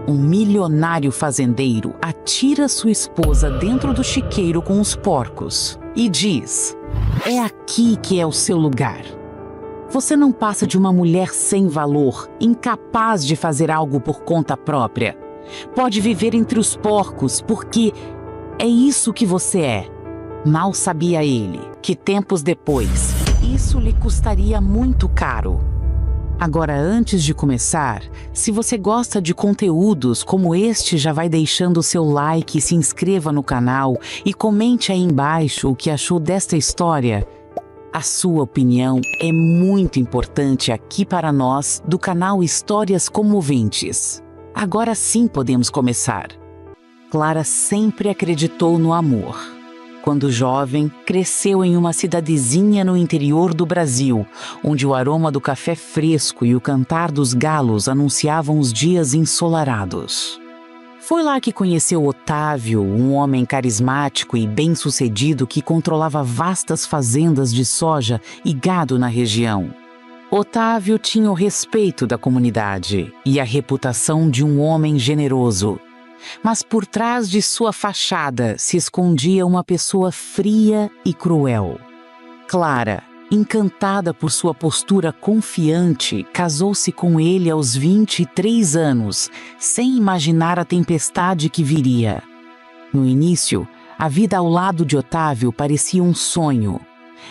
um milionário fazendeiro atira sua esposa dentro do chiqueiro com os porcos e diz: "É aqui que é o seu lugar. Você não passa de uma mulher sem valor, incapaz de fazer algo por conta própria. Pode viver entre os porcos, porque é isso que você é." Mal sabia ele que tempos depois, isso lhe custaria muito caro. Agora, antes de começar, se você gosta de conteúdos como este, já vai deixando o seu like, se inscreva no canal e comente aí embaixo o que achou desta história. A sua opinião é muito importante aqui para nós do canal Histórias Comoventes. Agora sim podemos começar. Clara sempre acreditou no amor. Quando jovem, cresceu em uma cidadezinha no interior do Brasil, onde o aroma do café fresco e o cantar dos galos anunciavam os dias ensolarados. Foi lá que conheceu Otávio, um homem carismático e bem-sucedido que controlava vastas fazendas de soja e gado na região. Otávio tinha o respeito da comunidade e a reputação de um homem generoso. Mas por trás de sua fachada se escondia uma pessoa fria e cruel. Clara, encantada por sua postura confiante, casou-se com ele aos 23 anos, sem imaginar a tempestade que viria. No início, a vida ao lado de Otávio parecia um sonho.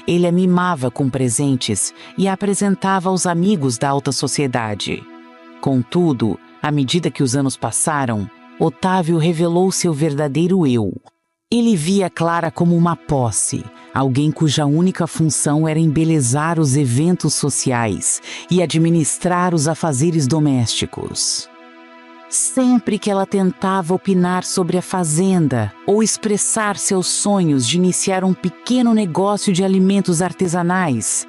Ele a mimava com presentes e a apresentava aos amigos da alta sociedade. Contudo, à medida que os anos passaram, Otávio revelou seu verdadeiro eu. Ele via Clara como uma posse, alguém cuja única função era embelezar os eventos sociais e administrar os afazeres domésticos. Sempre que ela tentava opinar sobre a fazenda ou expressar seus sonhos de iniciar um pequeno negócio de alimentos artesanais,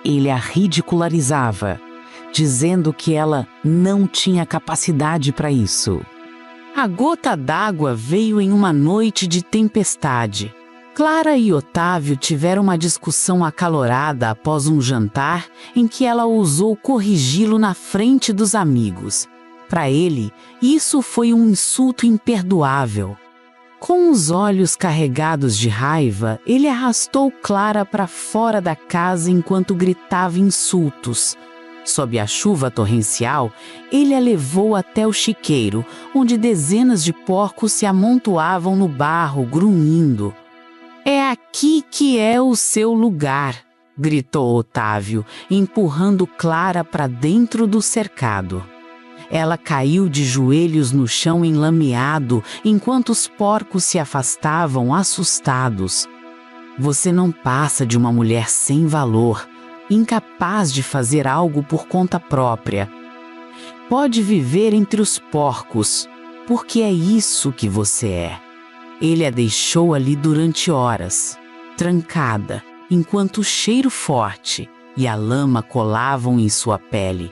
ele a ridicularizava, dizendo que ela não tinha capacidade para isso. A gota d'água veio em uma noite de tempestade. Clara e Otávio tiveram uma discussão acalorada após um jantar em que ela ousou corrigi-lo na frente dos amigos. Para ele, isso foi um insulto imperdoável. Com os olhos carregados de raiva, ele arrastou Clara para fora da casa enquanto gritava insultos. Sob a chuva torrencial, ele a levou até o chiqueiro, onde dezenas de porcos se amontoavam no barro, grunhindo. "É aqui que é o seu lugar", gritou Otávio, empurrando Clara para dentro do cercado. Ela caiu de joelhos no chão enlameado, enquanto os porcos se afastavam assustados. "Você não passa de uma mulher sem valor, incapaz de fazer algo por conta própria. Pode viver entre os porcos, porque é isso que você é." Ele a deixou ali durante horas, trancada, enquanto o cheiro forte e a lama colavam em sua pele.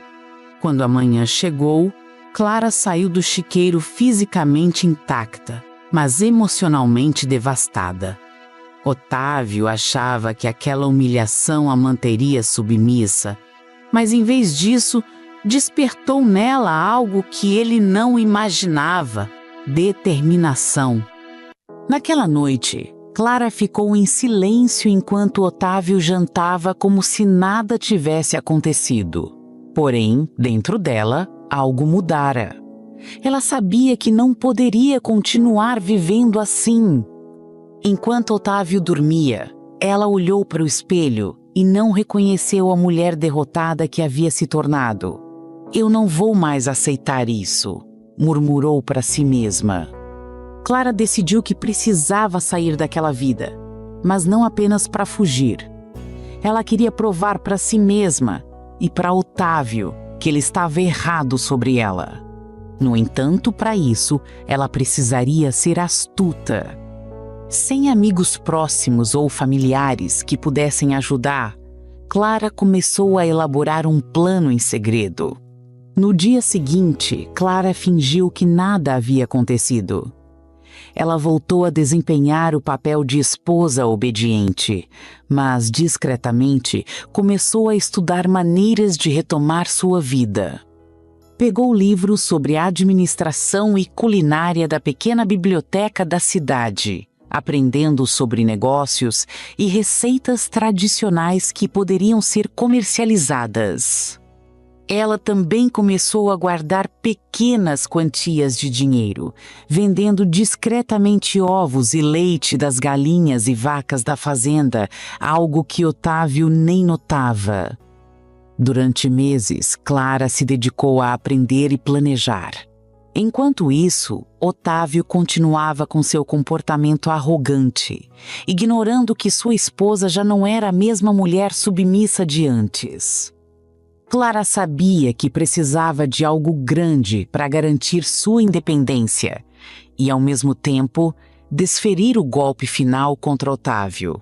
Quando a manhã chegou, Clara saiu do chiqueiro fisicamente intacta, mas emocionalmente devastada. Otávio achava que aquela humilhação a manteria submissa, mas em vez disso, despertou nela algo que ele não imaginava: determinação. Naquela noite, Clara ficou em silêncio enquanto Otávio jantava como se nada tivesse acontecido. Porém, dentro dela, algo mudara. Ela sabia que não poderia continuar vivendo assim. Enquanto Otávio dormia, ela olhou para o espelho e não reconheceu a mulher derrotada que havia se tornado. "Eu não vou mais aceitar isso", murmurou para si mesma. Clara decidiu que precisava sair daquela vida, mas não apenas para fugir. Ela queria provar para si mesma e para Otávio que ele estava errado sobre ela. No entanto, para isso, ela precisaria ser astuta. Sem amigos próximos ou familiares que pudessem ajudar, Clara começou a elaborar um plano em segredo. No dia seguinte, Clara fingiu que nada havia acontecido. Ela voltou a desempenhar o papel de esposa obediente, mas discretamente começou a estudar maneiras de retomar sua vida. Pegou o livro sobre administração e culinária da pequena biblioteca da cidade, aprendendo sobre negócios e receitas tradicionais que poderiam ser comercializadas. Ela também começou a guardar pequenas quantias de dinheiro, vendendo discretamente ovos e leite das galinhas e vacas da fazenda, algo que Otávio nem notava. Durante meses, Clara se dedicou a aprender e planejar. Enquanto isso, Otávio continuava com seu comportamento arrogante, ignorando que sua esposa já não era a mesma mulher submissa de antes. Clara sabia que precisava de algo grande para garantir sua independência e, ao mesmo tempo, desferir o golpe final contra Otávio.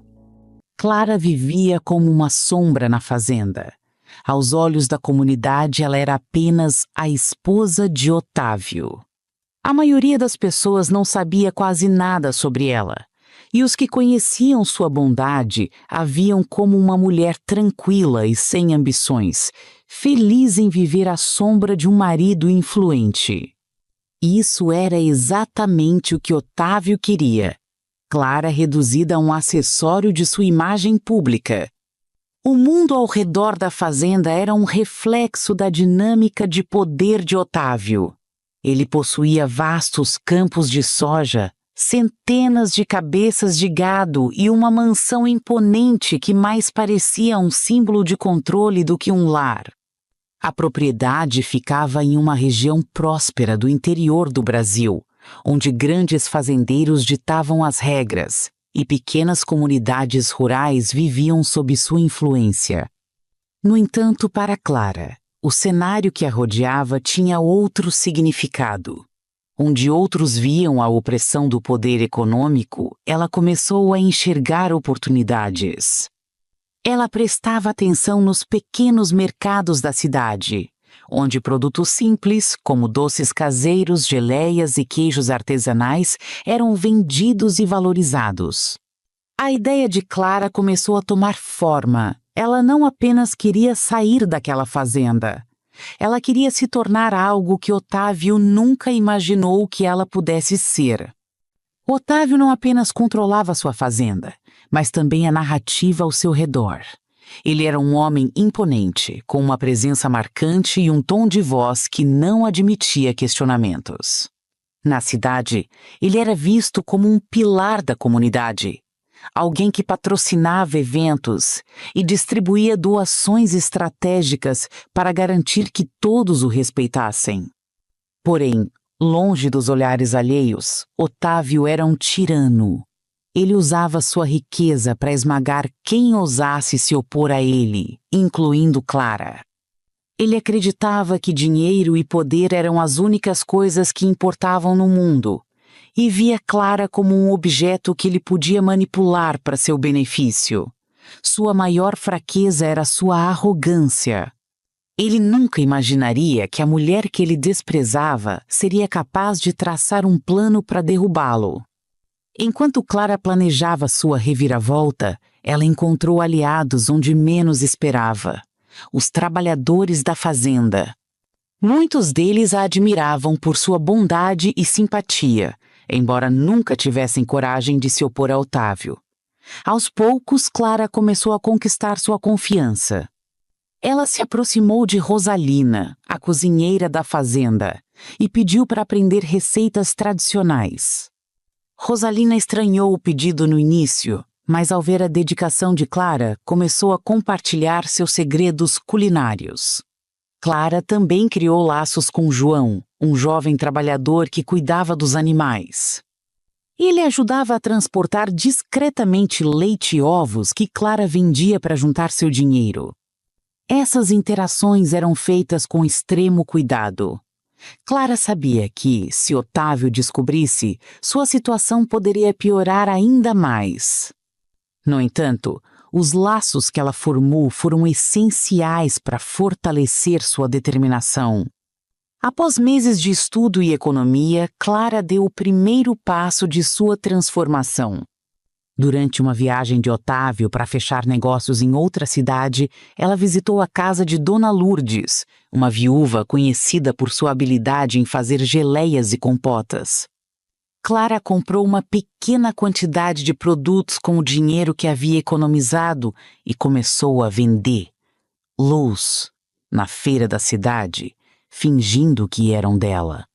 Clara vivia como uma sombra na fazenda. Aos olhos da comunidade, ela era apenas a esposa de Otávio. A maioria das pessoas não sabia quase nada sobre ela, e os que conheciam sua bondade a viam como uma mulher tranquila e sem ambições, feliz em viver à sombra de um marido influente. Isso era exatamente o que Otávio queria. Clara reduzida a um acessório de sua imagem pública. O mundo ao redor da fazenda era um reflexo da dinâmica de poder de Otávio. Ele possuía vastos campos de soja, centenas de cabeças de gado e uma mansão imponente que mais parecia um símbolo de controle do que um lar. A propriedade ficava em uma região próspera do interior do Brasil, onde grandes fazendeiros ditavam as regras e pequenas comunidades rurais viviam sob sua influência. No entanto, para Clara, o cenário que a rodeava tinha outro significado. Onde outros viam a opressão do poder econômico, ela começou a enxergar oportunidades. Ela prestava atenção nos pequenos mercados da cidade, onde produtos simples, como doces caseiros, geleias e queijos artesanais, eram vendidos e valorizados. A ideia de Clara começou a tomar forma. Ela não apenas queria sair daquela fazenda. Ela queria se tornar algo que Otávio nunca imaginou que ela pudesse ser. Otávio não apenas controlava sua fazenda, mas também a narrativa ao seu redor. Ele era um homem imponente, com uma presença marcante e um tom de voz que não admitia questionamentos. Na cidade, ele era visto como um pilar da comunidade, alguém que patrocinava eventos e distribuía doações estratégicas para garantir que todos o respeitassem. Porém, longe dos olhares alheios, Otávio era um tirano. Ele usava sua riqueza para esmagar quem ousasse se opor a ele, incluindo Clara. Ele acreditava que dinheiro e poder eram as únicas coisas que importavam no mundo, e via Clara como um objeto que ele podia manipular para seu benefício. Sua maior fraqueza era sua arrogância. Ele nunca imaginaria que a mulher que ele desprezava seria capaz de traçar um plano para derrubá-lo. Enquanto Clara planejava sua reviravolta, ela encontrou aliados onde menos esperava: os trabalhadores da fazenda. Muitos deles a admiravam por sua bondade e simpatia, embora nunca tivessem coragem de se opor a Otávio. Aos poucos, Clara começou a conquistar sua confiança. Ela se aproximou de Rosalina, a cozinheira da fazenda, e pediu para aprender receitas tradicionais. Rosalina estranhou o pedido no início, mas ao ver a dedicação de Clara, começou a compartilhar seus segredos culinários. Clara também criou laços com João, um jovem trabalhador que cuidava dos animais. Ele ajudava a transportar discretamente leite e ovos que Clara vendia para juntar seu dinheiro. Essas interações eram feitas com extremo cuidado. Clara sabia que, se Otávio descobrisse, sua situação poderia piorar ainda mais. No entanto, os laços que ela formou foram essenciais para fortalecer sua determinação. Após meses de estudo e economia, Clara deu o primeiro passo de sua transformação. Durante uma viagem de Otávio para fechar negócios em outra cidade, ela visitou a casa de Dona Lourdes, uma viúva conhecida por sua habilidade em fazer geleias e compotas. Clara comprou uma pequena quantidade de produtos com o dinheiro que havia economizado e começou a vender luz na feira da cidade, fingindo que eram dela.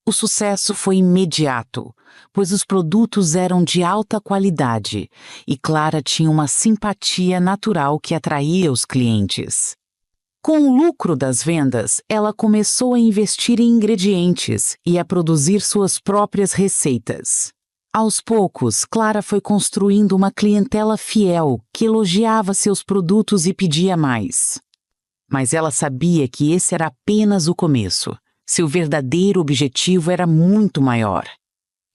O sucesso foi imediato, pois os produtos eram de alta qualidade e Clara tinha uma simpatia natural que atraía os clientes. Com o lucro das vendas, ela começou a investir em ingredientes e a produzir suas próprias receitas. Aos poucos, Clara foi construindo uma clientela fiel que elogiava seus produtos e pedia mais. Mas ela sabia que esse era apenas o começo. Seu verdadeiro objetivo era muito maior.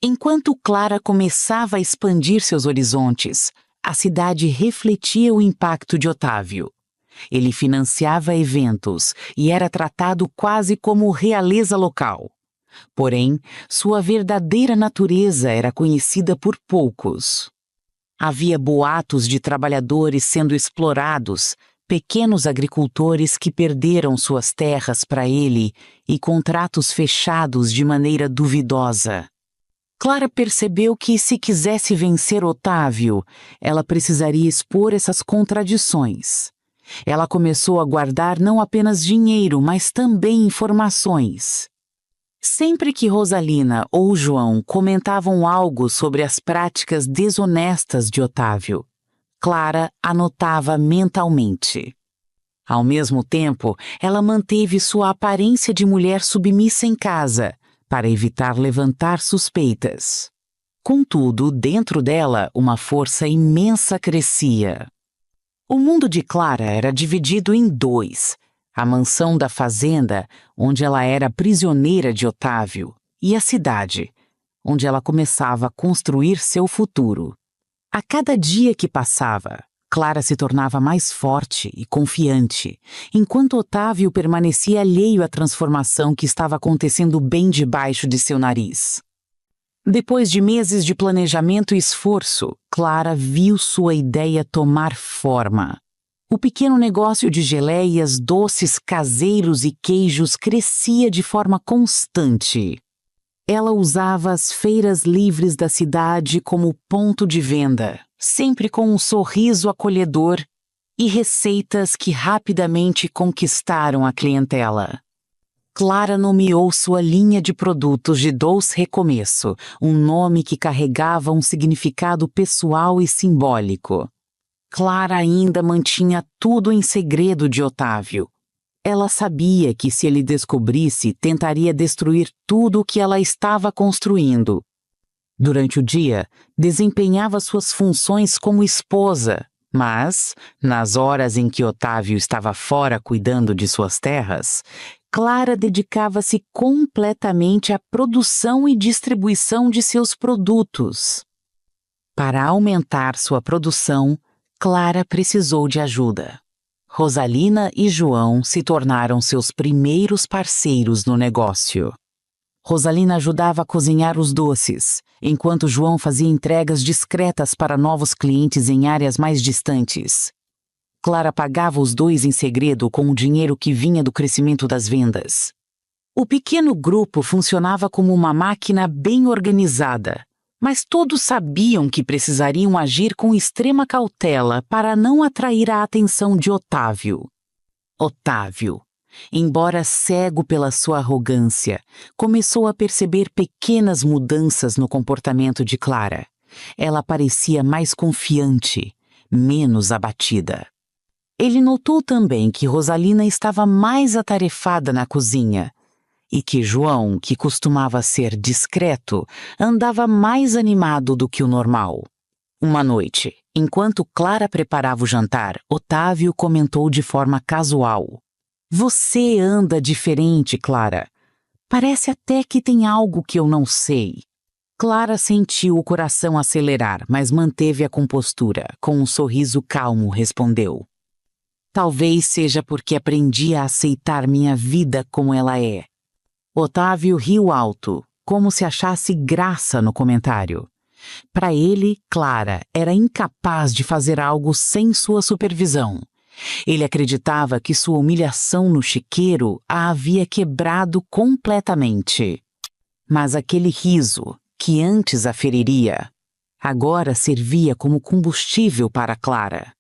Enquanto Clara começava a expandir seus horizontes, a cidade refletia o impacto de Otávio. Ele financiava eventos e era tratado quase como realeza local. Porém, sua verdadeira natureza era conhecida por poucos. Havia boatos de trabalhadores sendo explorados, pequenos agricultores que perderam suas terras para ele e contratos fechados de maneira duvidosa. Clara percebeu que, se quisesse vencer Otávio, ela precisaria expor essas contradições. Ela começou a guardar não apenas dinheiro, mas também informações. Sempre que Rosalina ou João comentavam algo sobre as práticas desonestas de Otávio, Clara anotava mentalmente. Ao mesmo tempo, ela manteve sua aparência de mulher submissa em casa, para evitar levantar suspeitas. Contudo, dentro dela, uma força imensa crescia. O mundo de Clara era dividido em dois: a mansão da fazenda, onde ela era prisioneira de Otávio, e a cidade, onde ela começava a construir seu futuro. A cada dia que passava, Clara se tornava mais forte e confiante, enquanto Otávio permanecia alheio à transformação que estava acontecendo bem debaixo de seu nariz. Depois de meses de planejamento e esforço, Clara viu sua ideia tomar forma. O pequeno negócio de geleias, doces caseiros e queijos crescia de forma constante. Ela usava as feiras livres da cidade como ponto de venda, sempre com um sorriso acolhedor e receitas que rapidamente conquistaram a clientela. Clara nomeou sua linha de produtos de Doce Recomeço, um nome que carregava um significado pessoal e simbólico. Clara ainda mantinha tudo em segredo de Otávio. Ela sabia que, se ele descobrisse, tentaria destruir tudo o que ela estava construindo. Durante o dia, desempenhava suas funções como esposa, mas, nas horas em que Otávio estava fora cuidando de suas terras, Clara dedicava-se completamente à produção e distribuição de seus produtos. Para aumentar sua produção, Clara precisou de ajuda. Rosalina e João se tornaram seus primeiros parceiros no negócio. Rosalina ajudava a cozinhar os doces, enquanto João fazia entregas discretas para novos clientes em áreas mais distantes. Clara pagava os dois em segredo com o dinheiro que vinha do crescimento das vendas. O pequeno grupo funcionava como uma máquina bem organizada, mas todos sabiam que precisariam agir com extrema cautela para não atrair a atenção de Otávio. Otávio, embora cego pela sua arrogância, começou a perceber pequenas mudanças no comportamento de Clara. Ela parecia mais confiante, menos abatida. Ele notou também que Rosalina estava mais atarefada na cozinha, e que João, que costumava ser discreto, andava mais animado do que o normal. Uma noite, enquanto Clara preparava o jantar, Otávio comentou de forma casual: "Você anda diferente, Clara. Parece até que tem algo que eu não sei." Clara sentiu o coração acelerar, mas manteve a compostura. Com um sorriso calmo, respondeu: "Talvez seja porque aprendi a aceitar minha vida como ela é." Otávio riu alto, como se achasse graça no comentário. Para ele, Clara era incapaz de fazer algo sem sua supervisão. Ele acreditava que sua humilhação no chiqueiro a havia quebrado completamente. Mas aquele riso, que antes a feriria, agora servia como combustível para Clara.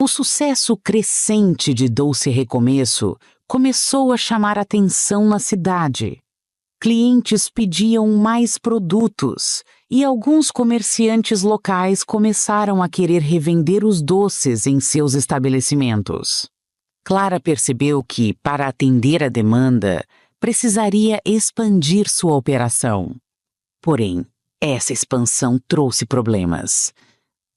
O sucesso crescente de Doce Recomeço começou a chamar atenção na cidade. Clientes pediam mais produtos e alguns comerciantes locais começaram a querer revender os doces em seus estabelecimentos. Clara percebeu que, para atender a demanda, precisaria expandir sua operação. Porém, essa expansão trouxe problemas.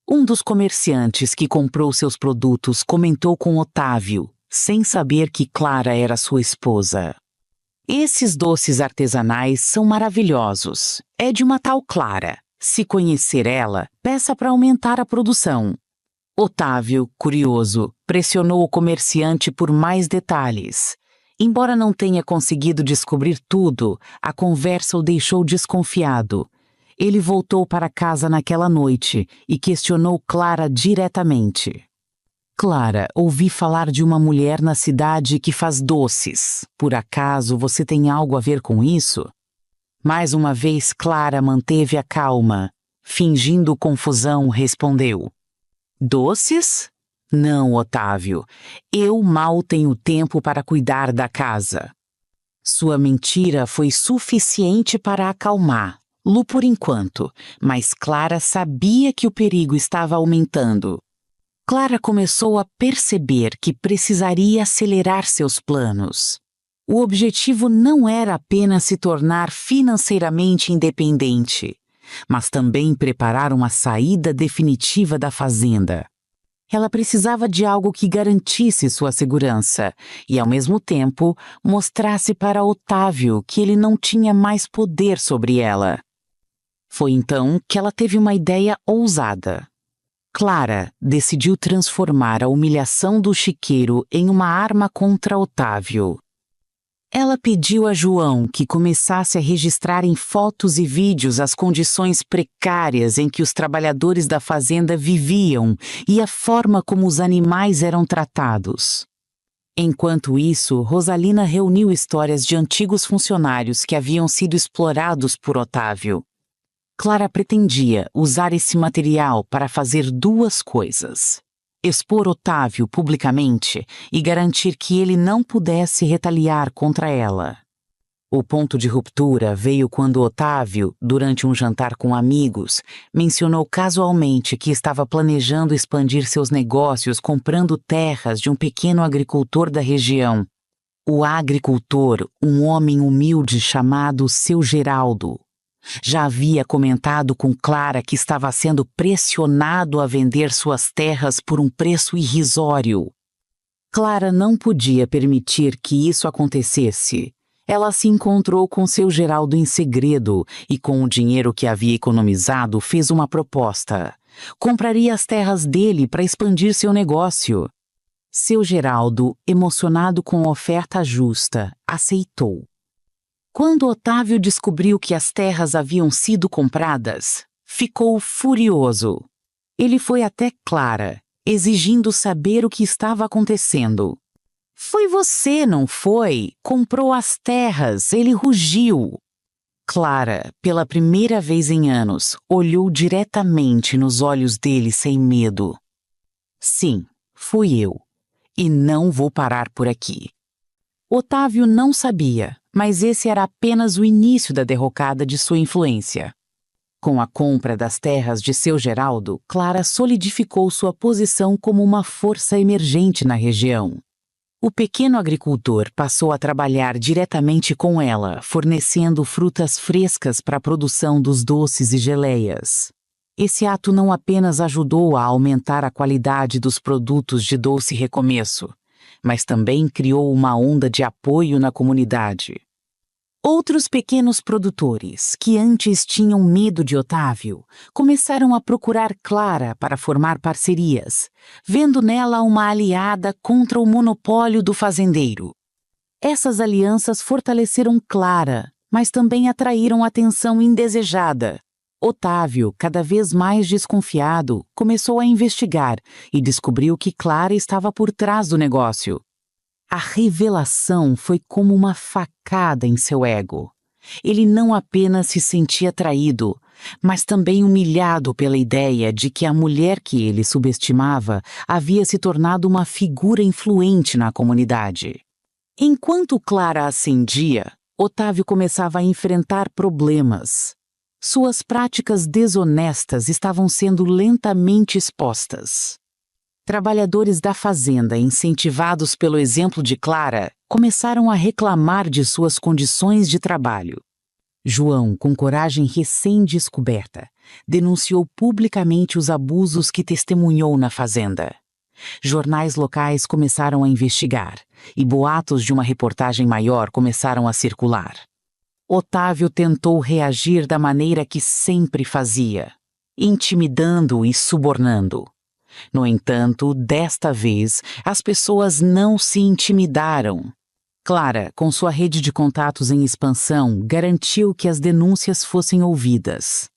Um dos comerciantes que comprou seus produtos comentou com Otávio, sem saber que Clara era sua esposa. Esses doces artesanais são maravilhosos. É de uma tal Clara. Se conhecer ela, peça para aumentar a produção. Otávio, curioso, pressionou o comerciante por mais detalhes. Embora não tenha conseguido descobrir tudo, a conversa o deixou desconfiado. Ele voltou para casa naquela noite e questionou Clara diretamente. Clara, ouvi falar de uma mulher na cidade que faz doces. Por acaso você tem algo a ver com isso? Mais uma vez, Clara manteve a calma. Fingindo confusão, respondeu. Doces? Não, Otávio. Eu mal tenho tempo para cuidar da casa. Sua mentira foi suficiente para acalmá-lo por enquanto, mas Clara sabia que o perigo estava aumentando. Clara começou a perceber que precisaria acelerar seus planos. O objetivo não era apenas se tornar financeiramente independente, mas também preparar uma saída definitiva da fazenda. Ela precisava de algo que garantisse sua segurança e, ao mesmo tempo, mostrasse para Otávio que ele não tinha mais poder sobre ela. Foi então que ela teve uma ideia ousada. Clara decidiu transformar a humilhação do chiqueiro em uma arma contra Otávio. Ela pediu a João que começasse a registrar em fotos e vídeos as condições precárias em que os trabalhadores da fazenda viviam e a forma como os animais eram tratados. Enquanto isso, Rosalina reuniu histórias de antigos funcionários que haviam sido explorados por Otávio. Clara pretendia usar esse material para fazer duas coisas: expor Otávio publicamente e garantir que ele não pudesse retaliar contra ela. O ponto de ruptura veio quando Otávio, durante um jantar com amigos, mencionou casualmente que estava planejando expandir seus negócios comprando terras de um pequeno agricultor da região. O agricultor, um homem humilde chamado Seu Geraldo, já havia comentado com Clara que estava sendo pressionado a vender suas terras por um preço irrisório. Clara não podia permitir que isso acontecesse. Ela se encontrou com Seu Geraldo em segredo e, com o dinheiro que havia economizado, fez uma proposta. Compraria as terras dele para expandir seu negócio. Seu Geraldo, emocionado com a oferta justa, aceitou. Quando Otávio descobriu que as terras haviam sido compradas, ficou furioso. Ele foi até Clara, exigindo saber o que estava acontecendo. Foi você, não foi? Comprou as terras, ele rugiu. Clara, pela primeira vez em anos, olhou diretamente nos olhos dele sem medo. Sim, fui eu. E não vou parar por aqui. Otávio não sabia, mas esse era apenas o início da derrocada de sua influência. Com a compra das terras de Seu Geraldo, Clara solidificou sua posição como uma força emergente na região. O pequeno agricultor passou a trabalhar diretamente com ela, fornecendo frutas frescas para a produção dos doces e geleias. Esse ato não apenas ajudou a aumentar a qualidade dos produtos de Doce Recomeço, mas também criou uma onda de apoio na comunidade. Outros pequenos produtores, que antes tinham medo de Otávio, começaram a procurar Clara para formar parcerias, vendo nela uma aliada contra o monopólio do fazendeiro. Essas alianças fortaleceram Clara, mas também atraíram atenção indesejada. Otávio, cada vez mais desconfiado, começou a investigar e descobriu que Clara estava por trás do negócio. A revelação foi como uma facada em seu ego. Ele não apenas se sentia traído, mas também humilhado pela ideia de que a mulher que ele subestimava havia se tornado uma figura influente na comunidade. Enquanto Clara ascendia, Otávio começava a enfrentar problemas. Suas práticas desonestas estavam sendo lentamente expostas. Trabalhadores da fazenda, incentivados pelo exemplo de Clara, começaram a reclamar de suas condições de trabalho. João, com coragem recém-descoberta, denunciou publicamente os abusos que testemunhou na fazenda. Jornais locais começaram a investigar, e boatos de uma reportagem maior começaram a circular. Otávio tentou reagir da maneira que sempre fazia, intimidando e subornando. No entanto, desta vez, as pessoas não se intimidaram. Clara, com sua rede de contatos em expansão, garantiu que as denúncias fossem ouvidas.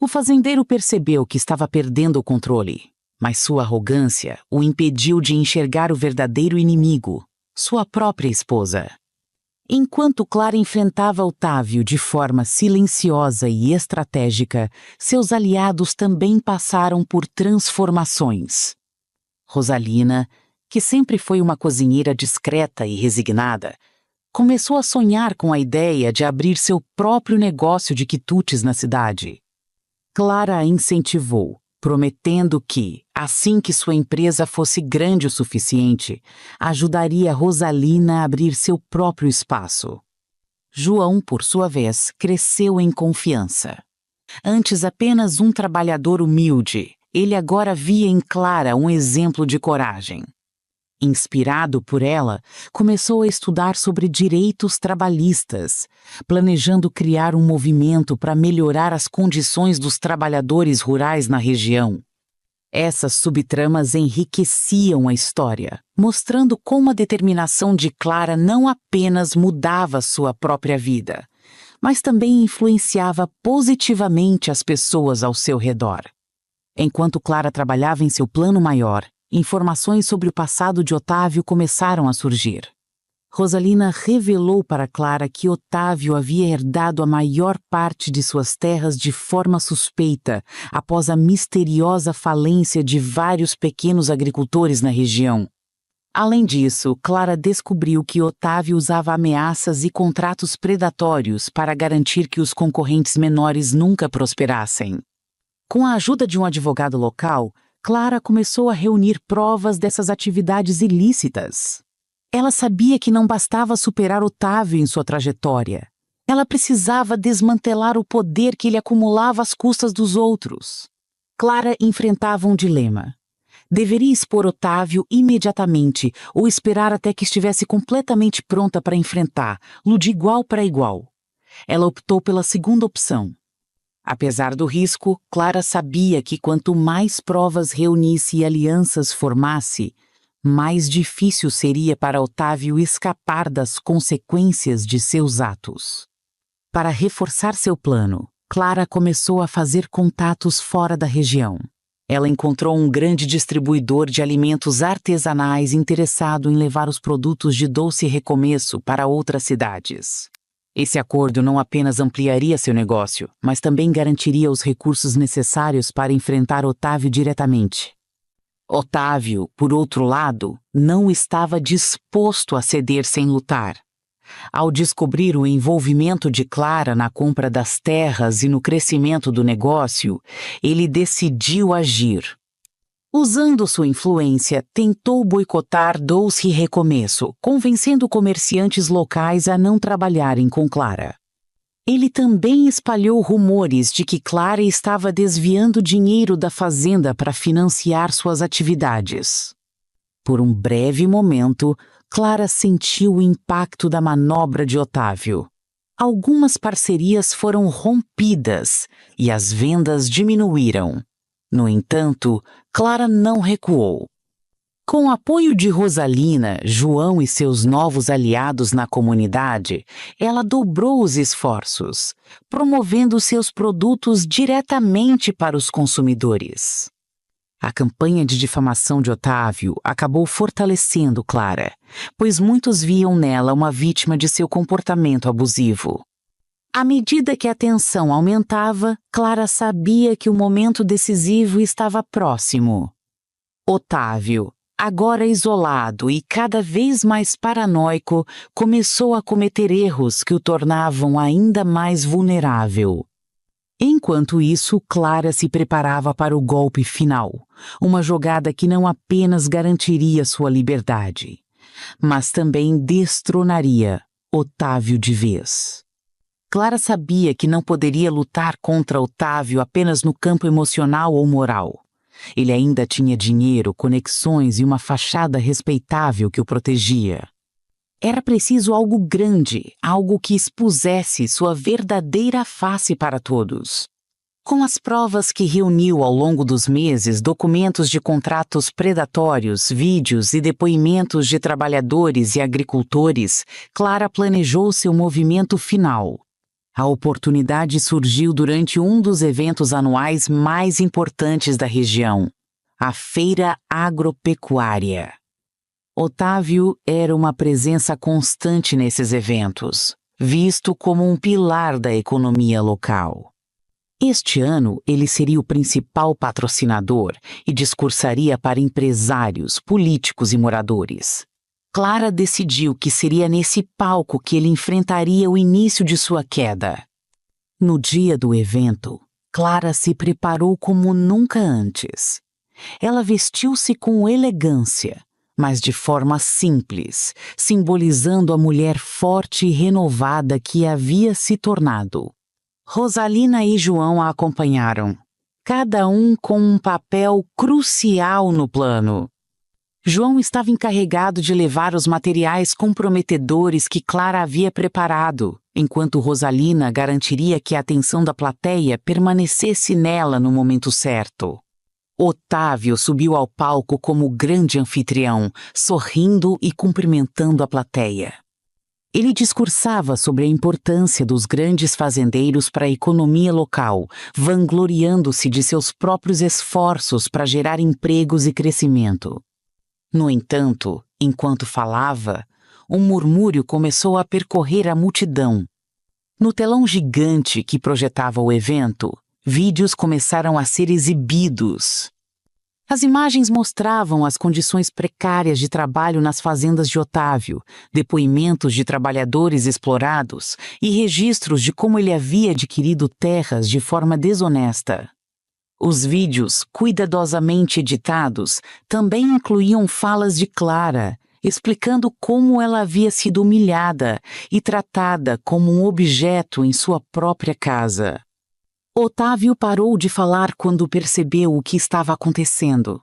O fazendeiro percebeu que estava perdendo o controle, mas sua arrogância o impediu de enxergar o verdadeiro inimigo, sua própria esposa. Enquanto Clara enfrentava Otávio de forma silenciosa e estratégica, seus aliados também passaram por transformações. Rosalina, que sempre foi uma cozinheira discreta e resignada, começou a sonhar com a ideia de abrir seu próprio negócio de quitutes na cidade. Clara a incentivou, prometendo que, assim que sua empresa fosse grande o suficiente, ajudaria Rosalina a abrir seu próprio espaço. João, por sua vez, cresceu em confiança. Antes apenas um trabalhador humilde, ele agora via em Clara um exemplo de coragem. Inspirado por ela, começou a estudar sobre direitos trabalhistas, planejando criar um movimento para melhorar as condições dos trabalhadores rurais na região. Essas subtramas enriqueciam a história, mostrando como a determinação de Clara não apenas mudava sua própria vida, mas também influenciava positivamente as pessoas ao seu redor. Enquanto Clara trabalhava em seu plano maior, informações sobre o passado de Otávio começaram a surgir. Rosalina revelou para Clara que Otávio havia herdado a maior parte de suas terras de forma suspeita após a misteriosa falência de vários pequenos agricultores na região. Além disso, Clara descobriu que Otávio usava ameaças e contratos predatórios para garantir que os concorrentes menores nunca prosperassem. Com a ajuda de um advogado local, Clara começou a reunir provas dessas atividades ilícitas. Ela sabia que não bastava superar Otávio em sua trajetória. Ela precisava desmantelar o poder que ele acumulava às custas dos outros. Clara enfrentava um dilema. Deveria expor Otávio imediatamente ou esperar até que estivesse completamente pronta para enfrentá-lo de igual para igual. Ela optou pela segunda opção. Apesar do risco, Clara sabia que quanto mais provas reunisse e alianças formasse, mais difícil seria para Otávio escapar das consequências de seus atos. Para reforçar seu plano, Clara começou a fazer contatos fora da região. Ela encontrou um grande distribuidor de alimentos artesanais interessado em levar os produtos de Doce Recomeço para outras cidades. Esse acordo não apenas ampliaria seu negócio, mas também garantiria os recursos necessários para enfrentar Otávio diretamente. Otávio, por outro lado, não estava disposto a ceder sem lutar. Ao descobrir o envolvimento de Clara na compra das terras e no crescimento do negócio, ele decidiu agir. Usando sua influência, tentou boicotar Doce Recomeço, convencendo comerciantes locais a não trabalharem com Clara. Ele também espalhou rumores de que Clara estava desviando dinheiro da fazenda para financiar suas atividades. Por um breve momento, Clara sentiu o impacto da manobra de Otávio. Algumas parcerias foram rompidas e as vendas diminuíram. No entanto, Clara não recuou. Com o apoio de Rosalina, João e seus novos aliados na comunidade, ela dobrou os esforços, promovendo seus produtos diretamente para os consumidores. A campanha de difamação de Otávio acabou fortalecendo Clara, pois muitos viam nela uma vítima de seu comportamento abusivo. À medida que a tensão aumentava, Clara sabia que o momento decisivo estava próximo. Otávio, agora isolado e cada vez mais paranoico, começou a cometer erros que o tornavam ainda mais vulnerável. Enquanto isso, Clara se preparava para o golpe final, uma jogada que não apenas garantiria sua liberdade, mas também destronaria Otávio de vez. Clara sabia que não poderia lutar contra Otávio apenas no campo emocional ou moral. Ele ainda tinha dinheiro, conexões e uma fachada respeitável que o protegia. Era preciso algo grande, algo que expusesse sua verdadeira face para todos. Com as provas que reuniu ao longo dos meses, documentos de contratos predatórios, vídeos e depoimentos de trabalhadores e agricultores, Clara planejou seu movimento final. A oportunidade surgiu durante um dos eventos anuais mais importantes da região, a Feira Agropecuária. Otávio era uma presença constante nesses eventos, visto como um pilar da economia local. Este ano, ele seria o principal patrocinador e discursaria para empresários, políticos e moradores. Clara decidiu que seria nesse palco que ele enfrentaria o início de sua queda. No dia do evento, Clara se preparou como nunca antes. Ela vestiu-se com elegância, mas de forma simples, simbolizando a mulher forte e renovada que havia se tornado. Rosalina e João a acompanharam, cada um com um papel crucial no plano. João estava encarregado de levar os materiais comprometedores que Clara havia preparado, enquanto Rosalina garantiria que a atenção da plateia permanecesse nela no momento certo. Otávio subiu ao palco como grande anfitrião, sorrindo e cumprimentando a plateia. Ele discursava sobre a importância dos grandes fazendeiros para a economia local, vangloriando-se de seus próprios esforços para gerar empregos e crescimento. No entanto, enquanto falava, um murmúrio começou a percorrer a multidão. No telão gigante que projetava o evento, vídeos começaram a ser exibidos. As imagens mostravam as condições precárias de trabalho nas fazendas de Otávio, depoimentos de trabalhadores explorados e registros de como ele havia adquirido terras de forma desonesta. Os vídeos, cuidadosamente editados, também incluíam falas de Clara, explicando como ela havia sido humilhada e tratada como um objeto em sua própria casa. Otávio parou de falar quando percebeu o que estava acontecendo.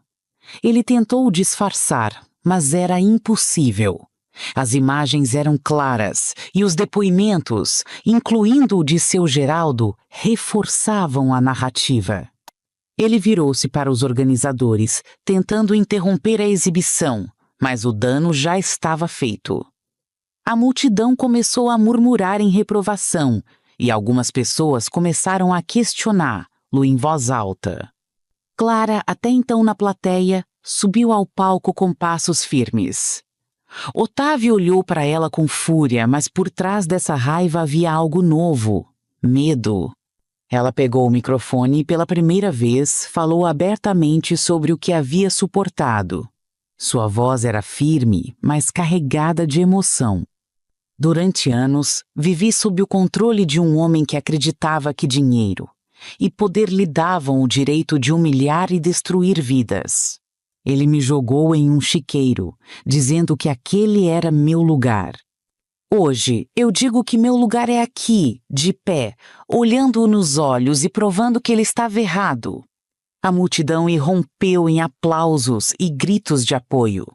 Ele tentou disfarçar, mas era impossível. As imagens eram claras e os depoimentos, incluindo o de seu Geraldo, reforçavam a narrativa. Ele virou-se para os organizadores, tentando interromper a exibição, mas o dano já estava feito. A multidão começou a murmurar em reprovação, e algumas pessoas começaram a questioná-lo em voz alta. Clara, até então na plateia, subiu ao palco com passos firmes. Otávio olhou para ela com fúria, mas por trás dessa raiva havia algo novo: medo. Ela pegou o microfone e, pela primeira vez, falou abertamente sobre o que havia suportado. Sua voz era firme, mas carregada de emoção. Durante anos, vivi sob o controle de um homem que acreditava que dinheiro e poder lhe davam o direito de humilhar e destruir vidas. Ele me jogou em um chiqueiro, dizendo que aquele era meu lugar. Hoje, eu digo que meu lugar é aqui, de pé, olhando-o nos olhos e provando que ele estava errado. A multidão irrompeu em aplausos e gritos de apoio.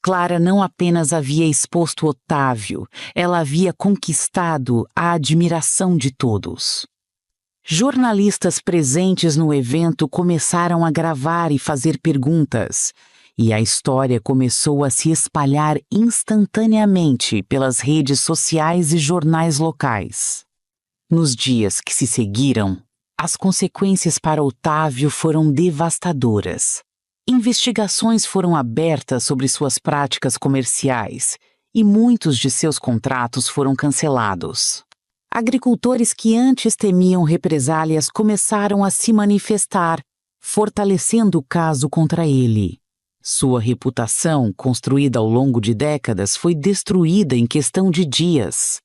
Clara não apenas havia exposto Otávio, ela havia conquistado a admiração de todos. Jornalistas presentes no evento começaram a gravar e fazer perguntas, E a história começou a se espalhar instantaneamente pelas redes sociais e jornais locais. Nos dias que se seguiram, as consequências para Otávio foram devastadoras. Investigações foram abertas sobre suas práticas comerciais e muitos de seus contratos foram cancelados. Agricultores que antes temiam represálias começaram a se manifestar, fortalecendo o caso contra ele. Sua reputação, construída ao longo de décadas, foi destruída em questão de dias.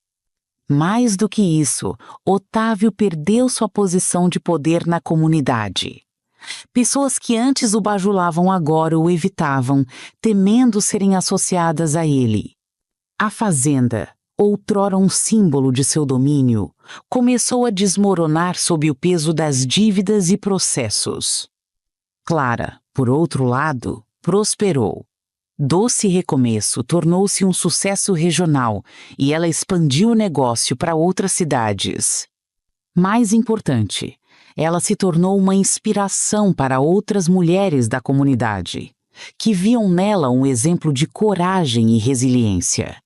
Mais do que isso, Otávio perdeu sua posição de poder na comunidade. Pessoas que antes o bajulavam agora o evitavam, temendo serem associadas a ele. A fazenda, outrora um símbolo de seu domínio, começou a desmoronar sob o peso das dívidas e processos. Clara, por outro lado, prosperou. Doce Recomeço tornou-se um sucesso regional e ela expandiu o negócio para outras cidades. Mais importante, ela se tornou uma inspiração para outras mulheres da comunidade, que viam nela um exemplo de coragem e resiliência.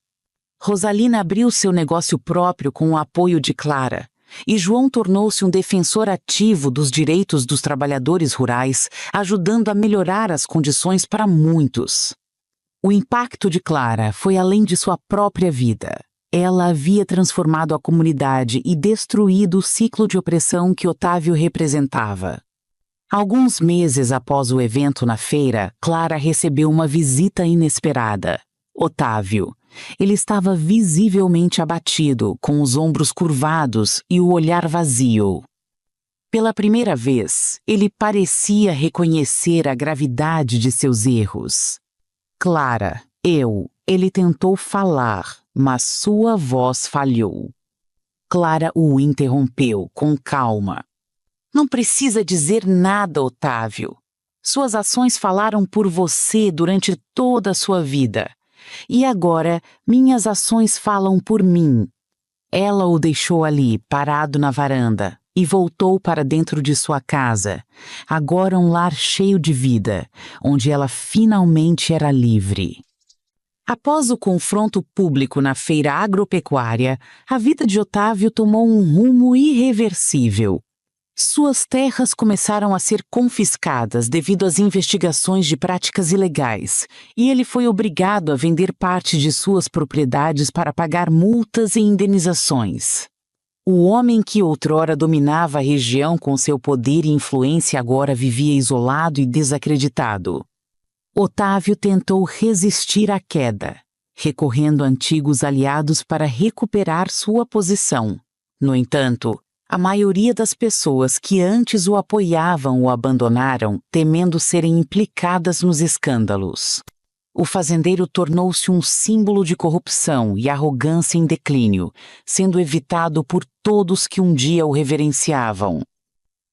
Rosalina abriu seu negócio próprio com o apoio de Clara, e João tornou-se um defensor ativo dos direitos dos trabalhadores rurais, ajudando a melhorar as condições para muitos. O impacto de Clara foi além de sua própria vida. Ela havia transformado a comunidade e destruído o ciclo de opressão que Otávio representava. Alguns meses após o evento na feira, Clara recebeu uma visita inesperada. Otávio. Ele estava visivelmente abatido, com os ombros curvados e o olhar vazio. Pela primeira vez, ele parecia reconhecer a gravidade de seus erros. Clara, ele tentou falar, mas sua voz falhou. Clara o interrompeu com calma. Não precisa dizer nada, Otávio. Suas ações falaram por você durante toda a sua vida. E agora, minhas ações falam por mim. Ela o deixou ali, parado na varanda, e voltou para dentro de sua casa, agora um lar cheio de vida, onde ela finalmente era livre. Após o confronto público na feira agropecuária, a vida de Otávio tomou um rumo irreversível. Suas terras começaram a ser confiscadas devido às investigações de práticas ilegais, e ele foi obrigado a vender parte de suas propriedades para pagar multas e indenizações. O homem que outrora dominava a região com seu poder e influência agora vivia isolado e desacreditado. Otávio tentou resistir à queda, recorrendo a antigos aliados para recuperar sua posição. No entanto, a maioria das pessoas que antes o apoiavam o abandonaram, temendo serem implicadas nos escândalos. O fazendeiro tornou-se um símbolo de corrupção e arrogância em declínio, sendo evitado por todos que um dia o reverenciavam.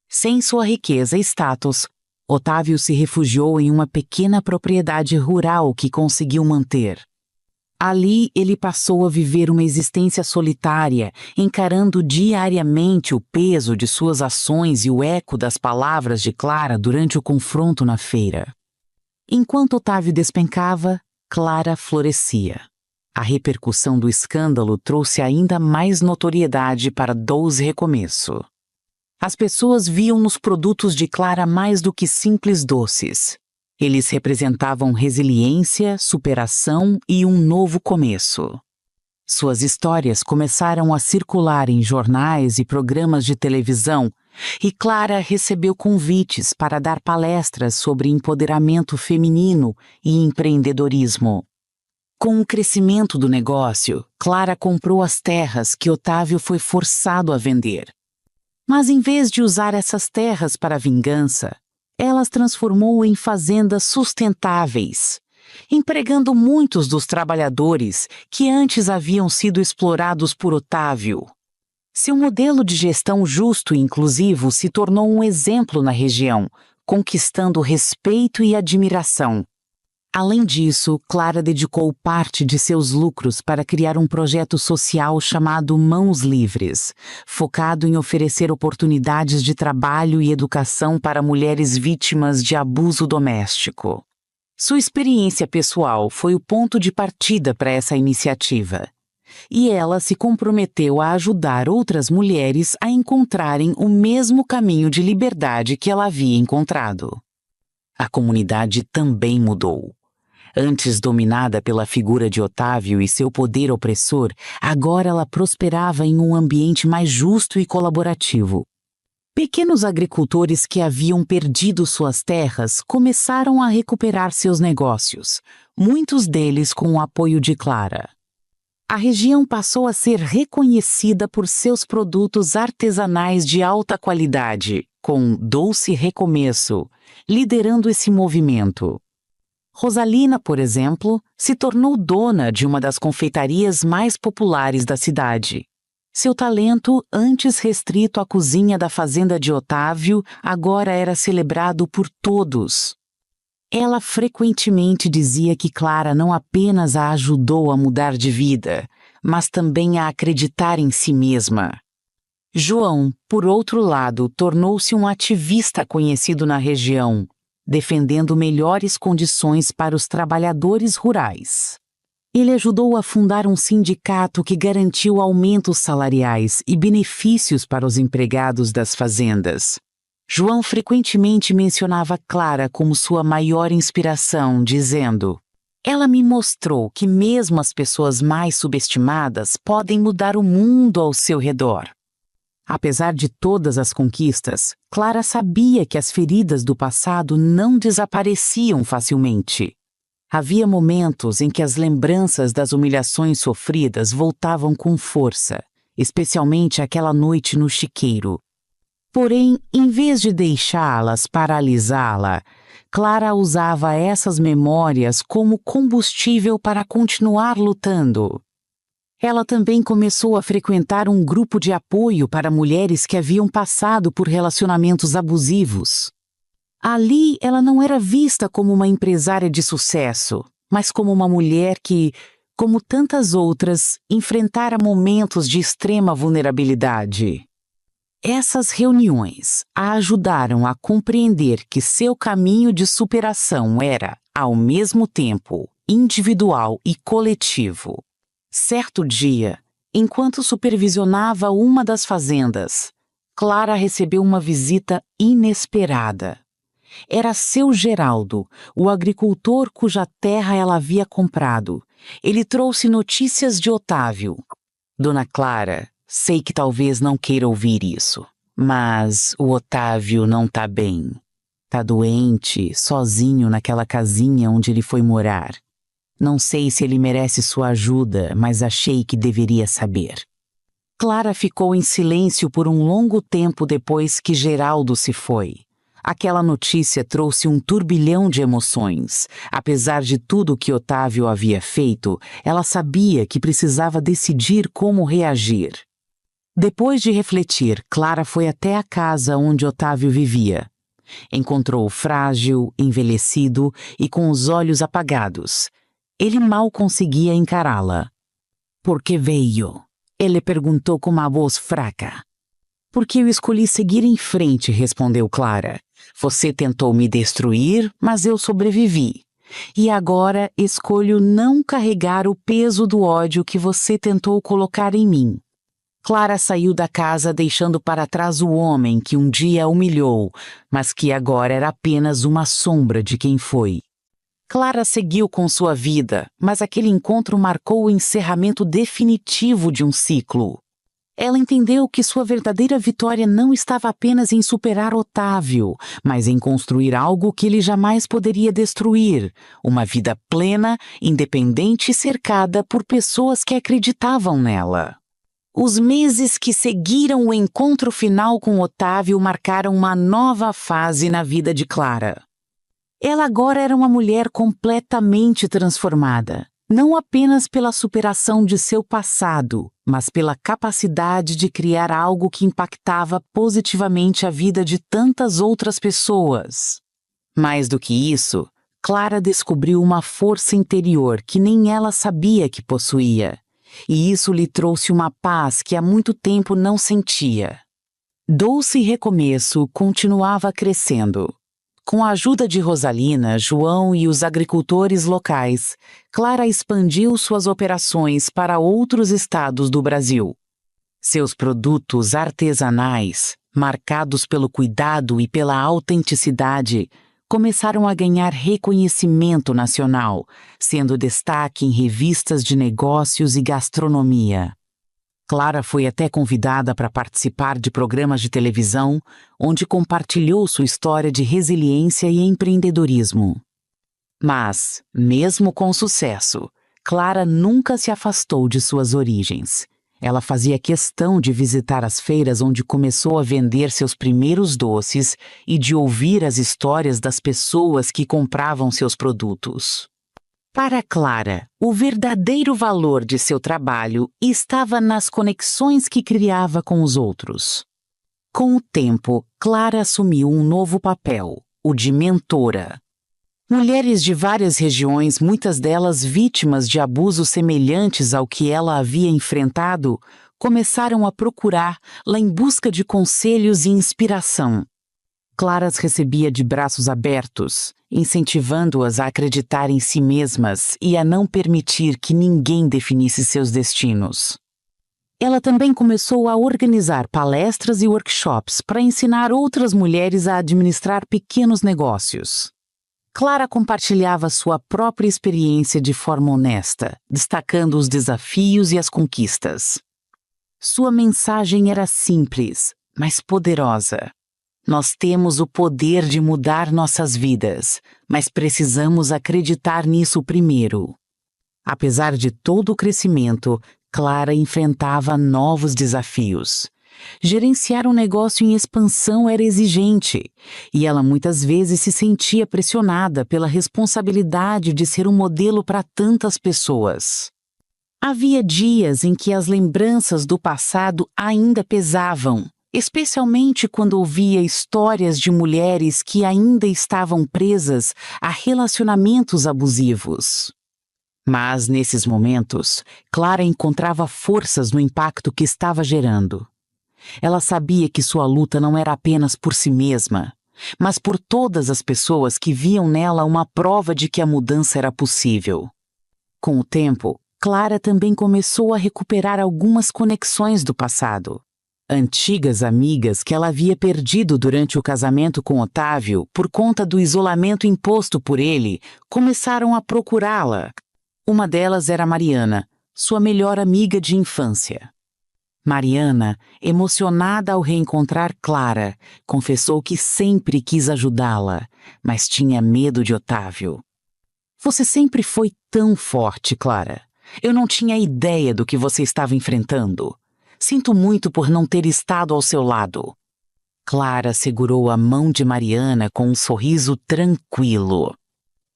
Sem sua riqueza e status, Otávio se refugiou em uma pequena propriedade rural que conseguiu manter. Ali ele passou a viver uma existência solitária, encarando diariamente o peso de suas ações e o eco das palavras de Clara durante o confronto na feira. Enquanto Otávio despencava, Clara florescia. A repercussão do escândalo trouxe ainda mais notoriedade para Doce Recomeço. As pessoas viam nos produtos de Clara mais do que simples doces. Eles representavam resiliência, superação e um novo começo. Suas histórias começaram a circular em jornais e programas de televisão, e Clara recebeu convites para dar palestras sobre empoderamento feminino e empreendedorismo. Com o crescimento do negócio, Clara comprou as terras que Otávio foi forçado a vender. Mas em vez de usar essas terras para vingança, ela as transformou em fazendas sustentáveis, empregando muitos dos trabalhadores que antes haviam sido explorados por Otávio. Seu modelo de gestão justo e inclusivo se tornou um exemplo na região, conquistando respeito e admiração. Além disso, Clara dedicou parte de seus lucros para criar um projeto social chamado Mãos Livres, focado em oferecer oportunidades de trabalho e educação para mulheres vítimas de abuso doméstico. Sua experiência pessoal foi o ponto de partida para essa iniciativa. E ela se comprometeu a ajudar outras mulheres a encontrarem o mesmo caminho de liberdade que ela havia encontrado. A comunidade também mudou. Antes dominada pela figura de Otávio e seu poder opressor, agora ela prosperava em um ambiente mais justo e colaborativo. Pequenos agricultores que haviam perdido suas terras começaram a recuperar seus negócios, muitos deles com o apoio de Clara. A região passou a ser reconhecida por seus produtos artesanais de alta qualidade, com Doce Recomeço, liderando esse movimento. Rosalina, por exemplo, se tornou dona de uma das confeitarias mais populares da cidade. Seu talento, antes restrito à cozinha da fazenda de Otávio, agora era celebrado por todos. Ela frequentemente dizia que Clara não apenas a ajudou a mudar de vida, mas também a acreditar em si mesma. João, por outro lado, tornou-se um ativista conhecido na região, defendendo melhores condições para os trabalhadores rurais. Ele ajudou a fundar um sindicato que garantiu aumentos salariais e benefícios para os empregados das fazendas. João frequentemente mencionava Clara como sua maior inspiração, dizendo: "Ela me mostrou que mesmo as pessoas mais subestimadas podem mudar o mundo ao seu redor." Apesar de todas as conquistas, Clara sabia que as feridas do passado não desapareciam facilmente. Havia momentos em que as lembranças das humilhações sofridas voltavam com força, especialmente aquela noite no chiqueiro. Porém, em vez de deixá-las paralisá-la, Clara usava essas memórias como combustível para continuar lutando. Ela também começou a frequentar um grupo de apoio para mulheres que haviam passado por relacionamentos abusivos. Ali, ela não era vista como uma empresária de sucesso, mas como uma mulher que, como tantas outras, enfrentara momentos de extrema vulnerabilidade. Essas reuniões a ajudaram a compreender que seu caminho de superação era, ao mesmo tempo, individual e coletivo. Certo dia, enquanto supervisionava uma das fazendas, Clara recebeu uma visita inesperada. Era seu Geraldo, o agricultor cuja terra ela havia comprado. Ele trouxe notícias de Otávio. "Dona Clara, sei que talvez não queira ouvir isso, mas o Otávio não tá bem. Tá doente, sozinho naquela casinha onde ele foi morar. Não sei se ele merece sua ajuda, mas achei que deveria saber." Clara ficou em silêncio por um longo tempo depois que Geraldo se foi. Aquela notícia trouxe um turbilhão de emoções. Apesar de tudo que Otávio havia feito, ela sabia que precisava decidir como reagir. Depois de refletir, Clara foi até a casa onde Otávio vivia. Encontrou-o frágil, envelhecido e com os olhos apagados. Ele mal conseguia encará-la. "Por que veio?" ele perguntou com uma voz fraca. "Porque eu escolhi seguir em frente", respondeu Clara. "Você tentou me destruir, mas eu sobrevivi. E agora escolho não carregar o peso do ódio que você tentou colocar em mim." Clara saiu da casa deixando para trás o homem que um dia a humilhou, mas que agora era apenas uma sombra de quem foi. Clara seguiu com sua vida, mas aquele encontro marcou o encerramento definitivo de um ciclo. Ela entendeu que sua verdadeira vitória não estava apenas em superar Otávio, mas em construir algo que ele jamais poderia destruir, uma vida plena, independente e cercada por pessoas que acreditavam nela. Os meses que seguiram o encontro final com Otávio marcaram uma nova fase na vida de Clara. Ela agora era uma mulher completamente transformada, não apenas pela superação de seu passado, mas pela capacidade de criar algo que impactava positivamente a vida de tantas outras pessoas. Mais do que isso, Clara descobriu uma força interior que nem ela sabia que possuía, e isso lhe trouxe uma paz que há muito tempo não sentia. Doce Recomeço continuava crescendo. Com a ajuda de Rosalina, João e os agricultores locais, Clara expandiu suas operações para outros estados do Brasil. Seus produtos artesanais, marcados pelo cuidado e pela autenticidade, começaram a ganhar reconhecimento nacional, sendo destaque em revistas de negócios e gastronomia. Clara foi até convidada para participar de programas de televisão, onde compartilhou sua história de resiliência e empreendedorismo. Mas, mesmo com sucesso, Clara nunca se afastou de suas origens. Ela fazia questão de visitar as feiras onde começou a vender seus primeiros doces e de ouvir as histórias das pessoas que compravam seus produtos. Para Clara, o verdadeiro valor de seu trabalho estava nas conexões que criava com os outros. Com o tempo, Clara assumiu um novo papel, o de mentora. Mulheres de várias regiões, muitas delas vítimas de abusos semelhantes ao que ela havia enfrentado, começaram a procurá-la em busca de conselhos e inspiração. Clara as recebia de braços abertos, incentivando-as a acreditar em si mesmas e a não permitir que ninguém definisse seus destinos. Ela também começou a organizar palestras e workshops para ensinar outras mulheres a administrar pequenos negócios. Clara compartilhava sua própria experiência de forma honesta, destacando os desafios e as conquistas. Sua mensagem era simples, mas poderosa. Nós temos o poder de mudar nossas vidas, mas precisamos acreditar nisso primeiro. Apesar de todo o crescimento, Clara enfrentava novos desafios. Gerenciar um negócio em expansão era exigente, e ela muitas vezes se sentia pressionada pela responsabilidade de ser um modelo para tantas pessoas. Havia dias em que as lembranças do passado ainda pesavam, especialmente quando ouvia histórias de mulheres que ainda estavam presas a relacionamentos abusivos. Mas, nesses momentos, Clara encontrava forças no impacto que estava gerando. Ela sabia que sua luta não era apenas por si mesma, mas por todas as pessoas que viam nela uma prova de que a mudança era possível. Com o tempo, Clara também começou a recuperar algumas conexões do passado. Antigas amigas que ela havia perdido durante o casamento com Otávio por conta do isolamento imposto por ele, começaram a procurá-la. Uma delas era Mariana, sua melhor amiga de infância. Mariana, emocionada ao reencontrar Clara, confessou que sempre quis ajudá-la, mas tinha medo de Otávio. Você sempre foi tão forte, Clara. Eu não tinha ideia do que você estava enfrentando. Sinto muito por não ter estado ao seu lado. Clara segurou a mão de Mariana com um sorriso tranquilo.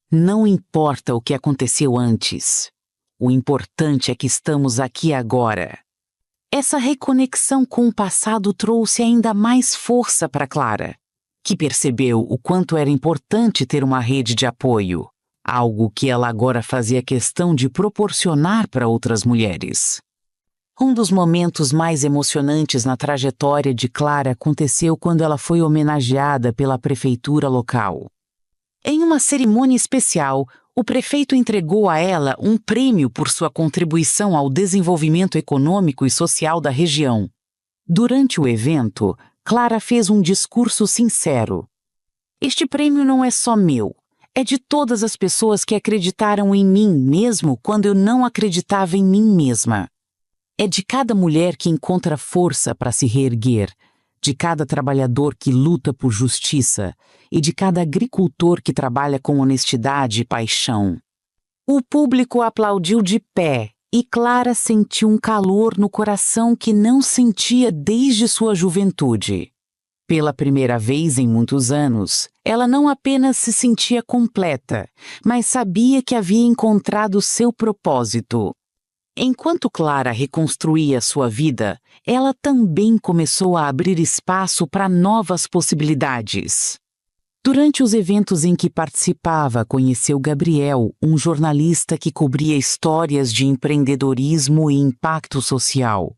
Não importa o que aconteceu antes. O importante é que estamos aqui agora. Essa reconexão com o passado trouxe ainda mais força para Clara, que percebeu o quanto era importante ter uma rede de apoio, algo que ela agora fazia questão de proporcionar para outras mulheres. Um dos momentos mais emocionantes na trajetória de Clara aconteceu quando ela foi homenageada pela prefeitura local. Em uma cerimônia especial, o prefeito entregou a ela um prêmio por sua contribuição ao desenvolvimento econômico e social da região. Durante o evento, Clara fez um discurso sincero. Este prêmio não é só meu, é de todas as pessoas que acreditaram em mim mesmo quando eu não acreditava em mim mesma. É de cada mulher que encontra força para se reerguer, de cada trabalhador que luta por justiça e de cada agricultor que trabalha com honestidade e paixão. O público aplaudiu de pé e Clara sentiu um calor no coração que não sentia desde sua juventude. Pela primeira vez em muitos anos, ela não apenas se sentia completa, mas sabia que havia encontrado seu propósito. Enquanto Clara reconstruía sua vida, ela também começou a abrir espaço para novas possibilidades. Durante os eventos em que participava, conheceu Gabriel, um jornalista que cobria histórias de empreendedorismo e impacto social.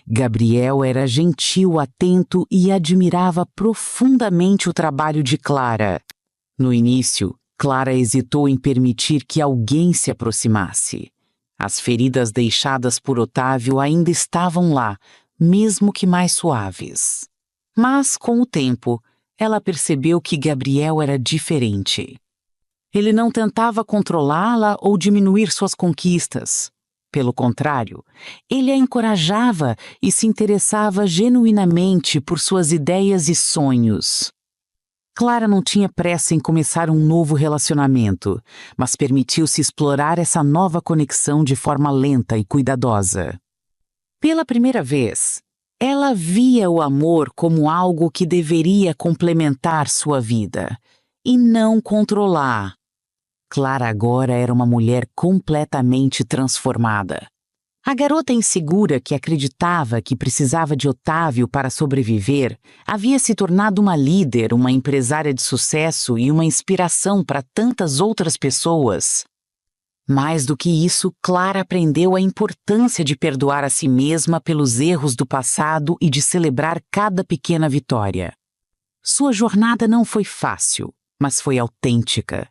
Gabriel era gentil, atento e admirava profundamente o trabalho de Clara. No início, Clara hesitou em permitir que alguém se aproximasse. As feridas deixadas por Otávio ainda estavam lá, mesmo que mais suaves. Mas, com o tempo, ela percebeu que Gabriel era diferente. Ele não tentava controlá-la ou diminuir suas conquistas. Pelo contrário, ele a encorajava e se interessava genuinamente por suas ideias e sonhos. Clara não tinha pressa em começar um novo relacionamento, mas permitiu-se explorar essa nova conexão de forma lenta e cuidadosa. Pela primeira vez, ela via o amor como algo que deveria complementar sua vida, e não controlar. Clara agora era uma mulher completamente transformada. A garota insegura que acreditava que precisava de Otávio para sobreviver havia se tornado uma líder, uma empresária de sucesso e uma inspiração para tantas outras pessoas. Mais do que isso, Clara aprendeu a importância de perdoar a si mesma pelos erros do passado e de celebrar cada pequena vitória. Sua jornada não foi fácil, mas foi autêntica.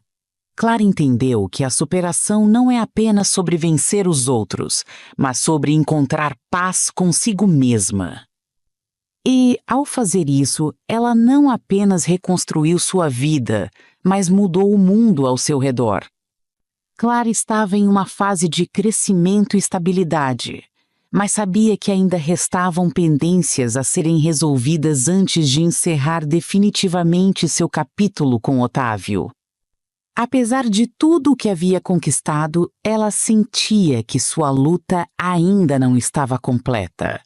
Clara entendeu que a superação não é apenas sobre vencer os outros, mas sobre encontrar paz consigo mesma. E, ao fazer isso, ela não apenas reconstruiu sua vida, mas mudou o mundo ao seu redor. Clara estava em uma fase de crescimento e estabilidade, mas sabia que ainda restavam pendências a serem resolvidas antes de encerrar definitivamente seu capítulo com Otávio. Apesar de tudo o que havia conquistado, ela sentia que sua luta ainda não estava completa.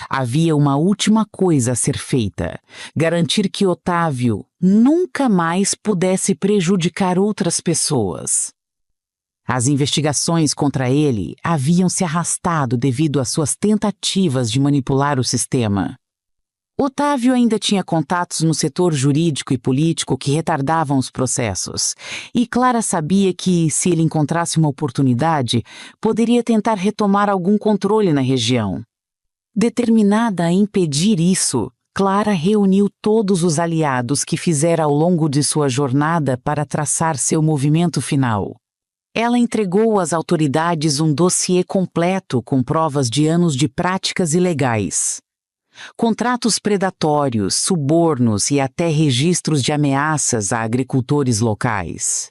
Havia uma última coisa a ser feita: garantir que Otávio nunca mais pudesse prejudicar outras pessoas. As investigações contra ele haviam se arrastado devido às suas tentativas de manipular o sistema. Otávio ainda tinha contatos no setor jurídico e político que retardavam os processos, e Clara sabia que, se ele encontrasse uma oportunidade, poderia tentar retomar algum controle na região. Determinada a impedir isso, Clara reuniu todos os aliados que fizera ao longo de sua jornada para traçar seu movimento final. Ela entregou às autoridades um dossiê completo com provas de anos de práticas ilegais. Contratos predatórios, subornos e até registros de ameaças a agricultores locais.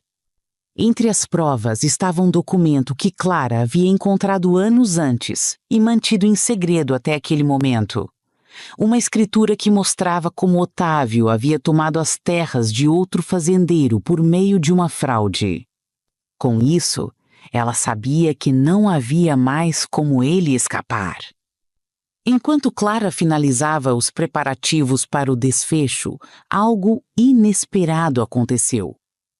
Entre as provas estava um documento que Clara havia encontrado anos antes e mantido em segredo até aquele momento. Uma escritura que mostrava como Otávio havia tomado as terras de outro fazendeiro por meio de uma fraude. Com isso, ela sabia que não havia mais como ele escapar. Enquanto Clara finalizava os preparativos para o desfecho, algo inesperado aconteceu.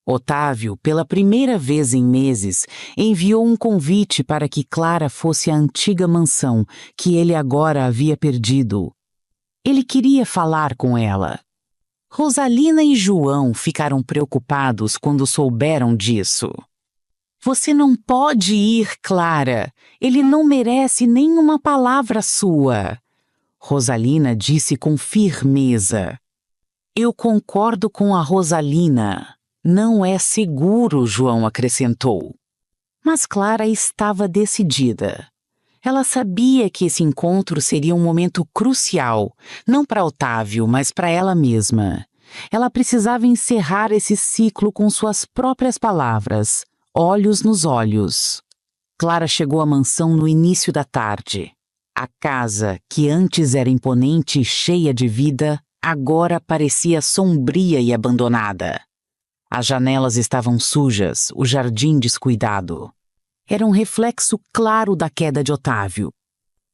Otávio, pela primeira vez em meses, enviou um convite para que Clara fosse à antiga mansão que ele agora havia perdido. Ele queria falar com ela. Rosalina e João ficaram preocupados quando souberam disso. Você não pode ir, Clara. Ele não merece nenhuma palavra sua. Rosalina disse com firmeza. Eu concordo com a Rosalina. Não é seguro, João acrescentou. Mas Clara estava decidida. Ela sabia que esse encontro seria um momento crucial, não para Otávio, mas para ela mesma. Ela precisava encerrar esse ciclo com suas próprias palavras. Olhos nos olhos. Clara chegou à mansão no início da tarde. A casa, que antes era imponente e cheia de vida, agora parecia sombria e abandonada. As janelas estavam sujas, o jardim descuidado. Era um reflexo claro da queda de Otávio.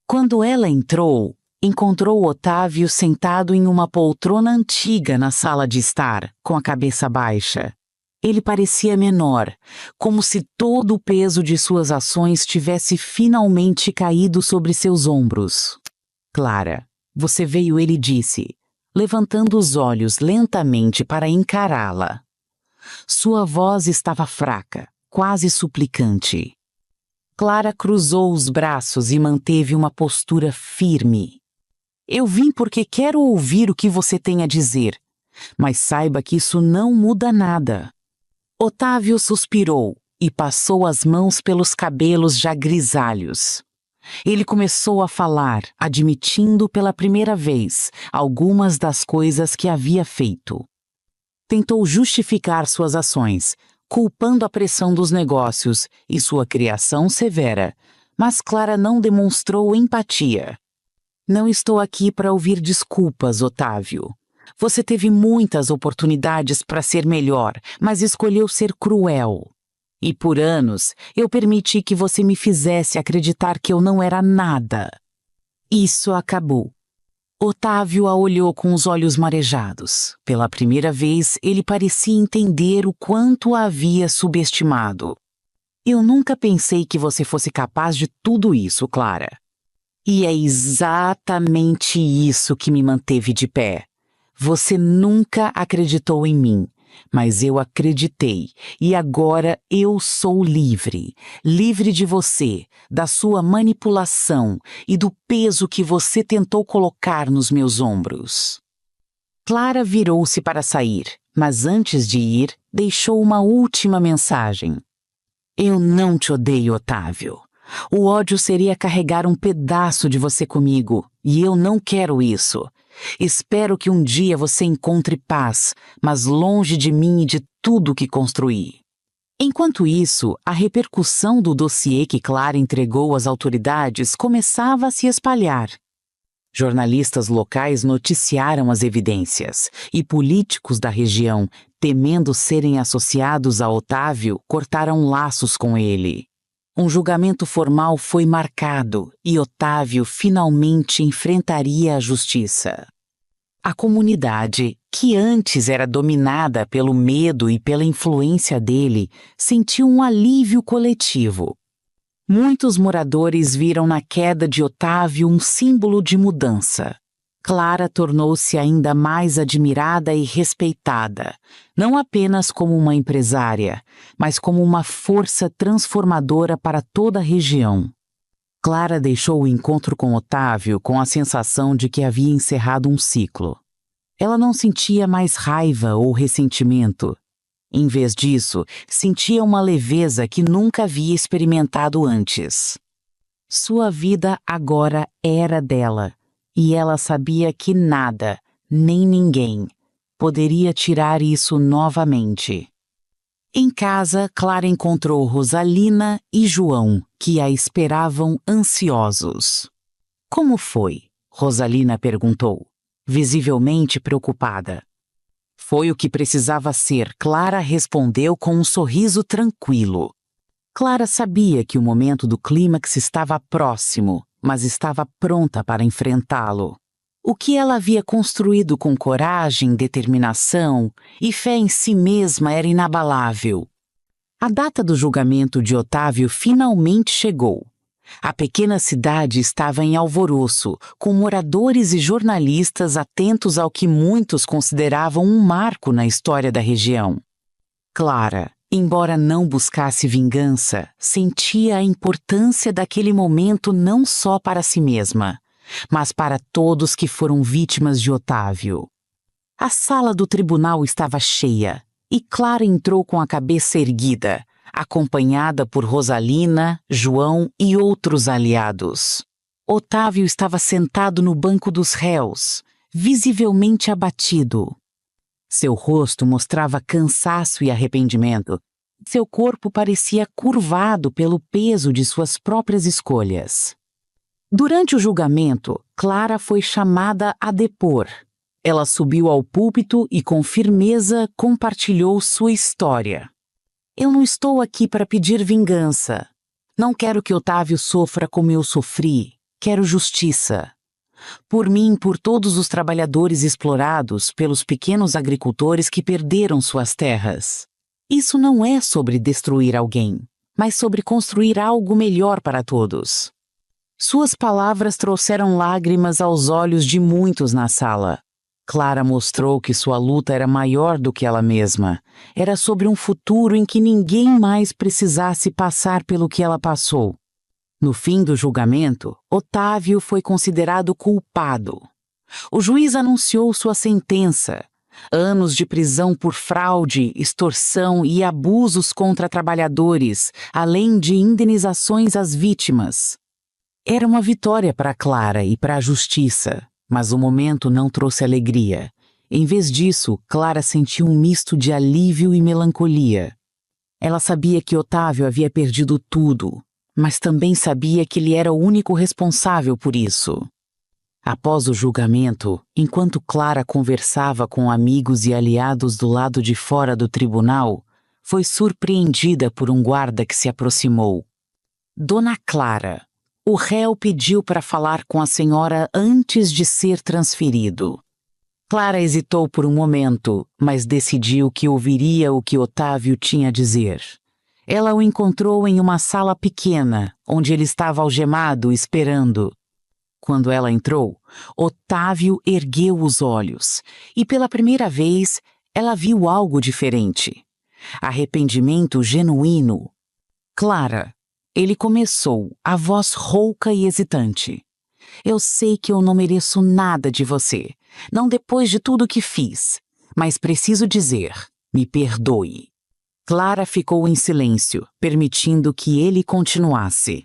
Quando ela entrou, encontrou Otávio sentado em uma poltrona antiga na sala de estar, com a cabeça baixa. Ele parecia menor, como se todo o peso de suas ações tivesse finalmente caído sobre seus ombros. Clara, você veio, ele disse, levantando os olhos lentamente para encará-la. Sua voz estava fraca, quase suplicante. Clara cruzou os braços e manteve uma postura firme. Eu vim porque quero ouvir o que você tem a dizer. Mas saiba que isso não muda nada. Otávio suspirou e passou as mãos pelos cabelos já grisalhos. Ele começou a falar, admitindo pela primeira vez algumas das coisas que havia feito. Tentou justificar suas ações, culpando a pressão dos negócios e sua criação severa, mas Clara não demonstrou empatia. Não estou aqui para ouvir desculpas, Otávio. Você teve muitas oportunidades para ser melhor, mas escolheu ser cruel. E por anos, eu permiti que você me fizesse acreditar que eu não era nada. Isso acabou. Otávio a olhou com os olhos marejados. Pela primeira vez, ele parecia entender o quanto a havia subestimado. Eu nunca pensei que você fosse capaz de tudo isso, Clara. E é exatamente isso que me manteve de pé. Você nunca acreditou em mim, mas eu acreditei, e agora eu sou livre. Livre de você, da sua manipulação e do peso que você tentou colocar nos meus ombros. Clara virou-se para sair, mas antes de ir, deixou uma última mensagem. Eu não te odeio, Otávio. O ódio seria carregar um pedaço de você comigo, e eu não quero isso. Espero que um dia você encontre paz, mas longe de mim e de tudo que construí. Enquanto isso, a repercussão do dossiê que Clara entregou às autoridades começava a se espalhar. Jornalistas locais noticiaram as evidências, e políticos da região, temendo serem associados a Otávio, cortaram laços com ele. Um julgamento formal foi marcado e Otávio finalmente enfrentaria a justiça. A comunidade, que antes era dominada pelo medo e pela influência dele, sentiu um alívio coletivo. Muitos moradores viram na queda de Otávio um símbolo de mudança. Clara tornou-se ainda mais admirada e respeitada, não apenas como uma empresária, mas como uma força transformadora para toda a região. Clara deixou o encontro com Otávio com a sensação de que havia encerrado um ciclo. Ela não sentia mais raiva ou ressentimento. Em vez disso, sentia uma leveza que nunca havia experimentado antes. Sua vida agora era dela. E ela sabia que nada, nem ninguém, poderia tirar isso novamente. Em casa, Clara encontrou Rosalina e João, que a esperavam ansiosos. Como foi? Rosalina perguntou, visivelmente preocupada. Foi o que precisava ser, Clara respondeu com um sorriso tranquilo. Clara sabia que o momento do clímax estava próximo, mas estava pronta para enfrentá-lo. O que ela havia construído com coragem, determinação e fé em si mesma era inabalável. A data do julgamento de Otávio finalmente chegou. A pequena cidade estava em alvoroço, com moradores e jornalistas atentos ao que muitos consideravam um marco na história da região. Clara, embora não buscasse vingança, sentia a importância daquele momento não só para si mesma, mas para todos que foram vítimas de Otávio. A sala do tribunal estava cheia, e Clara entrou com a cabeça erguida, acompanhada por Rosalina, João e outros aliados. Otávio estava sentado no banco dos réus, visivelmente abatido. Seu rosto mostrava cansaço e arrependimento. Seu corpo parecia curvado pelo peso de suas próprias escolhas. Durante o julgamento, Clara foi chamada a depor. Ela subiu ao púlpito e com firmeza compartilhou sua história. Eu não estou aqui para pedir vingança. Não quero que Otávio sofra como eu sofri. Quero justiça. Por mim, por todos os trabalhadores explorados, pelos pequenos agricultores que perderam suas terras. Isso não é sobre destruir alguém, mas sobre construir algo melhor para todos. Suas palavras trouxeram lágrimas aos olhos de muitos na sala. Clara mostrou que sua luta era maior do que ela mesma. Era sobre um futuro em que ninguém mais precisasse passar pelo que ela passou. No fim do julgamento, Otávio foi considerado culpado. O juiz anunciou sua sentença. Anos de prisão por fraude, extorsão e abusos contra trabalhadores, além de indenizações às vítimas. Era uma vitória para Clara e para a justiça, mas o momento não trouxe alegria. Em vez disso, Clara sentiu um misto de alívio e melancolia. Ela sabia que Otávio havia perdido tudo, mas também sabia que ele era o único responsável por isso. Após o julgamento, enquanto Clara conversava com amigos e aliados do lado de fora do tribunal, foi surpreendida por um guarda que se aproximou. Dona Clara, o réu pediu para falar com a senhora antes de ser transferido. Clara hesitou por um momento, mas decidiu que ouviria o que Otávio tinha a dizer. Ela o encontrou em uma sala pequena, onde ele estava algemado, esperando. Quando ela entrou, Otávio ergueu os olhos, e pela primeira vez ela viu algo diferente. Arrependimento genuíno. Clara, ele começou, a voz rouca e hesitante. Eu sei que eu não mereço nada de você, não depois de tudo que fiz, mas preciso dizer, me perdoe. Clara ficou em silêncio, permitindo que ele continuasse.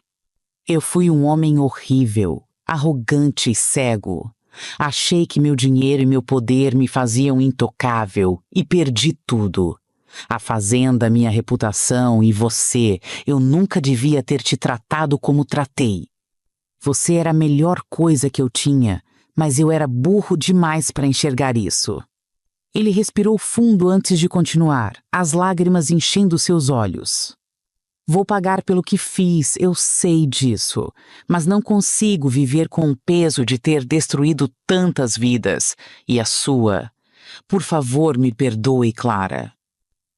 Eu fui um homem horrível, arrogante e cego. Achei que meu dinheiro e meu poder me faziam intocável e perdi tudo. A fazenda, minha reputação e você, eu nunca devia ter te tratado como tratei. Você era a melhor coisa que eu tinha, mas eu era burro demais para enxergar isso. Ele respirou fundo antes de continuar, as lágrimas enchendo seus olhos. Vou pagar pelo que fiz, eu sei disso, mas não consigo viver com o peso de ter destruído tantas vidas, e a sua. Por favor, me perdoe, Clara.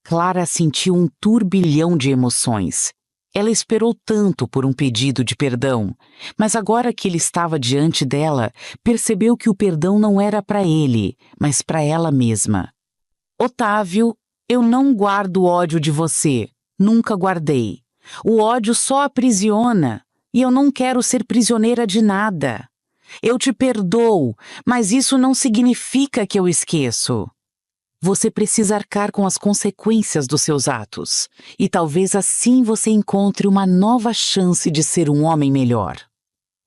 Clara sentiu um turbilhão de emoções. Ela esperou tanto por um pedido de perdão, mas agora que ele estava diante dela, percebeu que o perdão não era para ele, mas para ela mesma. Otávio, eu não guardo ódio de você. Nunca guardei. O ódio só aprisiona, e eu não quero ser prisioneira de nada. Eu te perdoo, mas isso não significa que eu esqueço. Você precisa arcar com as consequências dos seus atos, e talvez assim você encontre uma nova chance de ser um homem melhor.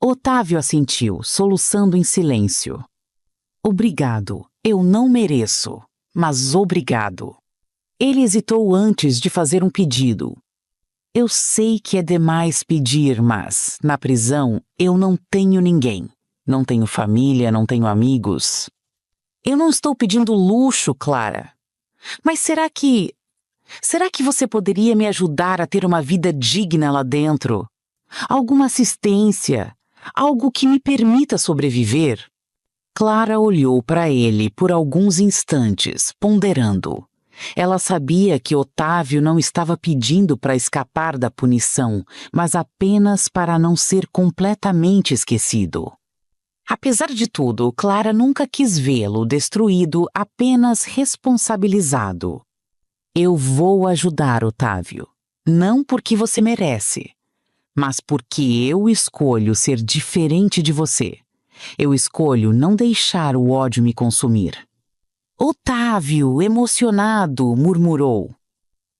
Otávio assentiu, soluçando em silêncio. Obrigado, eu não mereço, mas obrigado. Ele hesitou antes de fazer um pedido. Eu sei que é demais pedir, mas, na prisão, eu não tenho ninguém. Não tenho família, não tenho amigos. Eu não estou pedindo luxo, Clara. Mas será que você poderia me ajudar a ter uma vida digna lá dentro? Alguma assistência? Algo que me permita sobreviver? Clara olhou para ele por alguns instantes, ponderando. Ela sabia que Otávio não estava pedindo para escapar da punição, mas apenas para não ser completamente esquecido. Apesar de tudo, Clara nunca quis vê-lo destruído, apenas responsabilizado. Eu vou ajudar, Otávio. Não porque você merece, mas porque eu escolho ser diferente de você. Eu escolho não deixar o ódio me consumir. Otávio, emocionado, murmurou.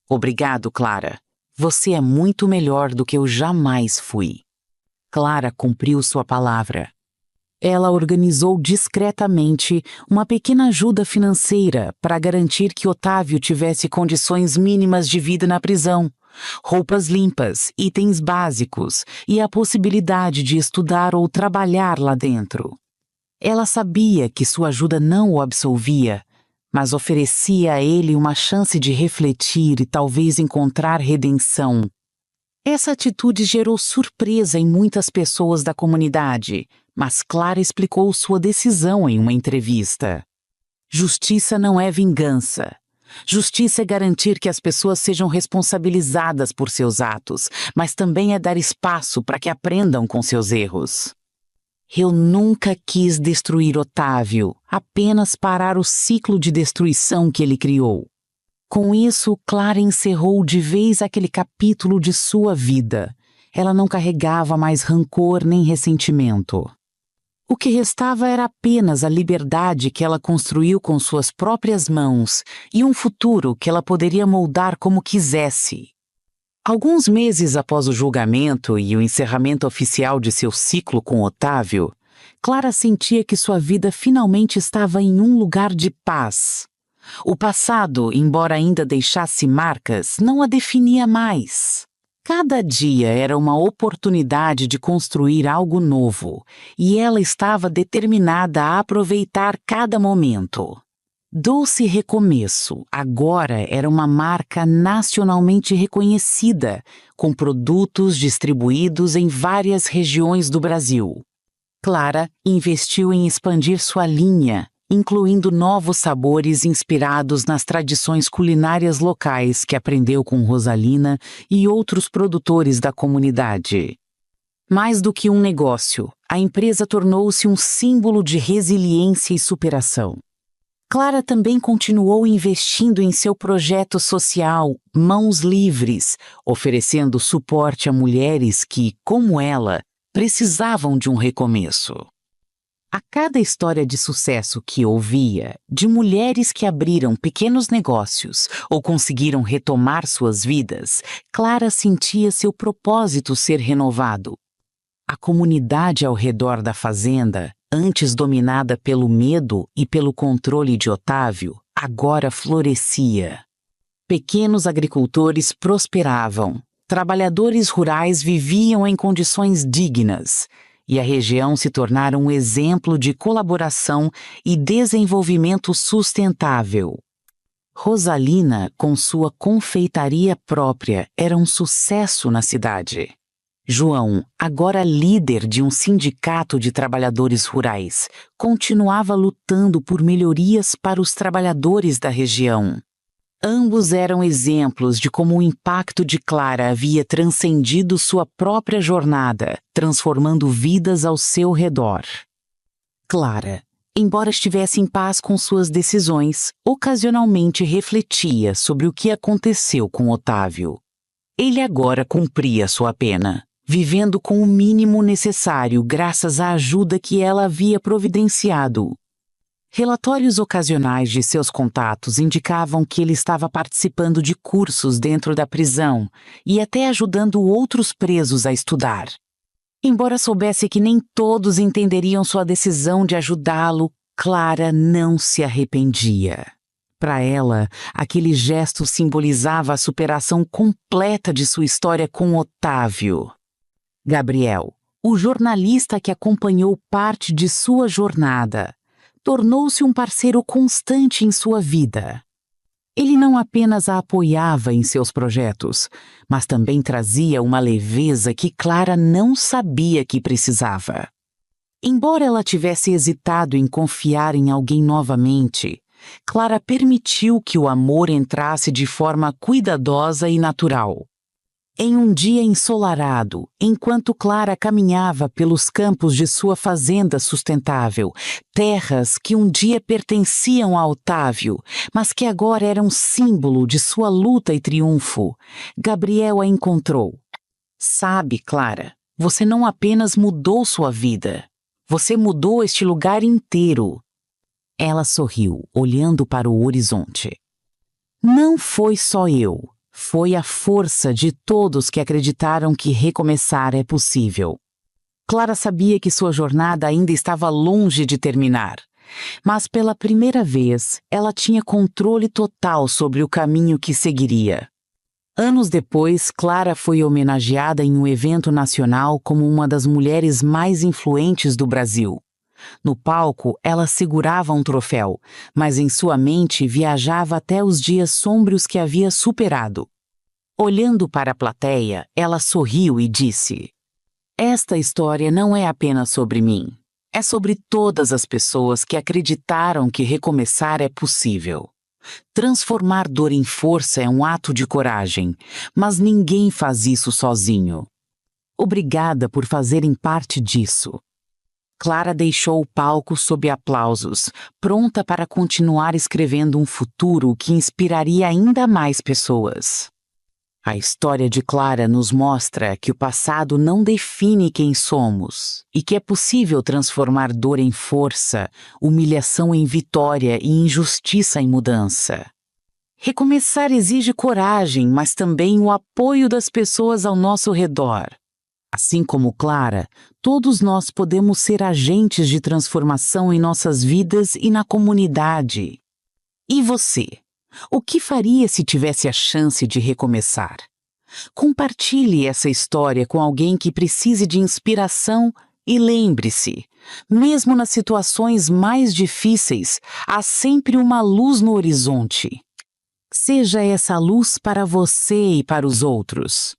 Obrigado, Clara. Você é muito melhor do que eu jamais fui. Clara cumpriu sua palavra. Ela organizou discretamente uma pequena ajuda financeira para garantir que Otávio tivesse condições mínimas de vida na prisão, roupas limpas, itens básicos e a possibilidade de estudar ou trabalhar lá dentro. Ela sabia que sua ajuda não o absolvia, mas oferecia a ele uma chance de refletir e talvez encontrar redenção. Essa atitude gerou surpresa em muitas pessoas da comunidade, mas Clara explicou sua decisão em uma entrevista. Justiça não é vingança. Justiça é garantir que as pessoas sejam responsabilizadas por seus atos, mas também é dar espaço para que aprendam com seus erros. Eu nunca quis destruir Otávio, apenas parar o ciclo de destruição que ele criou. Com isso, Clara encerrou de vez aquele capítulo de sua vida. Ela não carregava mais rancor nem ressentimento. O que restava era apenas a liberdade que ela construiu com suas próprias mãos e um futuro que ela poderia moldar como quisesse. Alguns meses após o julgamento e o encerramento oficial de seu ciclo com Otávio, Clara sentia que sua vida finalmente estava em um lugar de paz. O passado, embora ainda deixasse marcas, não a definia mais. Cada dia era uma oportunidade de construir algo novo, e ela estava determinada a aproveitar cada momento. Doce Recomeço agora era uma marca nacionalmente reconhecida, com produtos distribuídos em várias regiões do Brasil. Clara investiu em expandir sua linha, incluindo novos sabores inspirados nas tradições culinárias locais que aprendeu com Rosalina e outros produtores da comunidade. Mais do que um negócio, a empresa tornou-se um símbolo de resiliência e superação. Clara também continuou investindo em seu projeto social Mãos Livres, oferecendo suporte a mulheres que, como ela, precisavam de um recomeço. A cada história de sucesso que ouvia, de mulheres que abriram pequenos negócios ou conseguiram retomar suas vidas, Clara sentia seu propósito ser renovado. A comunidade ao redor da fazenda, antes dominada pelo medo e pelo controle de Otávio, agora florescia. Pequenos agricultores prosperavam, trabalhadores rurais viviam em condições dignas, e a região se tornara um exemplo de colaboração e desenvolvimento sustentável. Rosalina, com sua confeitaria própria, era um sucesso na cidade. João, agora líder de um sindicato de trabalhadores rurais, continuava lutando por melhorias para os trabalhadores da região. Ambos eram exemplos de como o impacto de Clara havia transcendido sua própria jornada, transformando vidas ao seu redor. Clara, embora estivesse em paz com suas decisões, ocasionalmente refletia sobre o que aconteceu com Otávio. Ele agora cumpria sua pena, vivendo com o mínimo necessário graças à ajuda que ela havia providenciado. Relatórios ocasionais de seus contatos indicavam que ele estava participando de cursos dentro da prisão e até ajudando outros presos a estudar. Embora soubesse que nem todos entenderiam sua decisão de ajudá-lo, Clara não se arrependia. Para ela, aquele gesto simbolizava a superação completa de sua história com Otávio. Gabriel, o jornalista que acompanhou parte de sua jornada, tornou-se um parceiro constante em sua vida. Ele não apenas a apoiava em seus projetos, mas também trazia uma leveza que Clara não sabia que precisava. Embora ela tivesse hesitado em confiar em alguém novamente, Clara permitiu que o amor entrasse de forma cuidadosa e natural. Em um dia ensolarado, enquanto Clara caminhava pelos campos de sua fazenda sustentável, terras que um dia pertenciam a Otávio, mas que agora eram símbolo de sua luta e triunfo, Gabriel a encontrou. Sabe, Clara, você não apenas mudou sua vida, você mudou este lugar inteiro. Ela sorriu, olhando para o horizonte. Não foi só eu. Foi a força de todos que acreditaram que recomeçar é possível. Clara sabia que sua jornada ainda estava longe de terminar, mas pela primeira vez ela tinha controle total sobre o caminho que seguiria. Anos depois, Clara foi homenageada em um evento nacional como uma das mulheres mais influentes do Brasil. No palco, ela segurava um troféu, mas em sua mente viajava até os dias sômbrios que havia superado. Olhando para a plateia, ela sorriu e disse: "Esta história não é apenas sobre mim. É sobre todas as pessoas que acreditaram que recomeçar é possível. Transformar dor em força é um ato de coragem, mas ninguém faz isso sozinho. Obrigada por fazerem parte disso." Clara deixou o palco sob aplausos, pronta para continuar escrevendo um futuro que inspiraria ainda mais pessoas. A história de Clara nos mostra que o passado não define quem somos e que é possível transformar dor em força, humilhação em vitória e injustiça em mudança. Recomeçar exige coragem, mas também o apoio das pessoas ao nosso redor. Assim como Clara, todos nós podemos ser agentes de transformação em nossas vidas e na comunidade. E você? O que faria se tivesse a chance de recomeçar? Compartilhe essa história com alguém que precise de inspiração e lembre-se, mesmo nas situações mais difíceis, há sempre uma luz no horizonte. Seja essa luz para você e para os outros.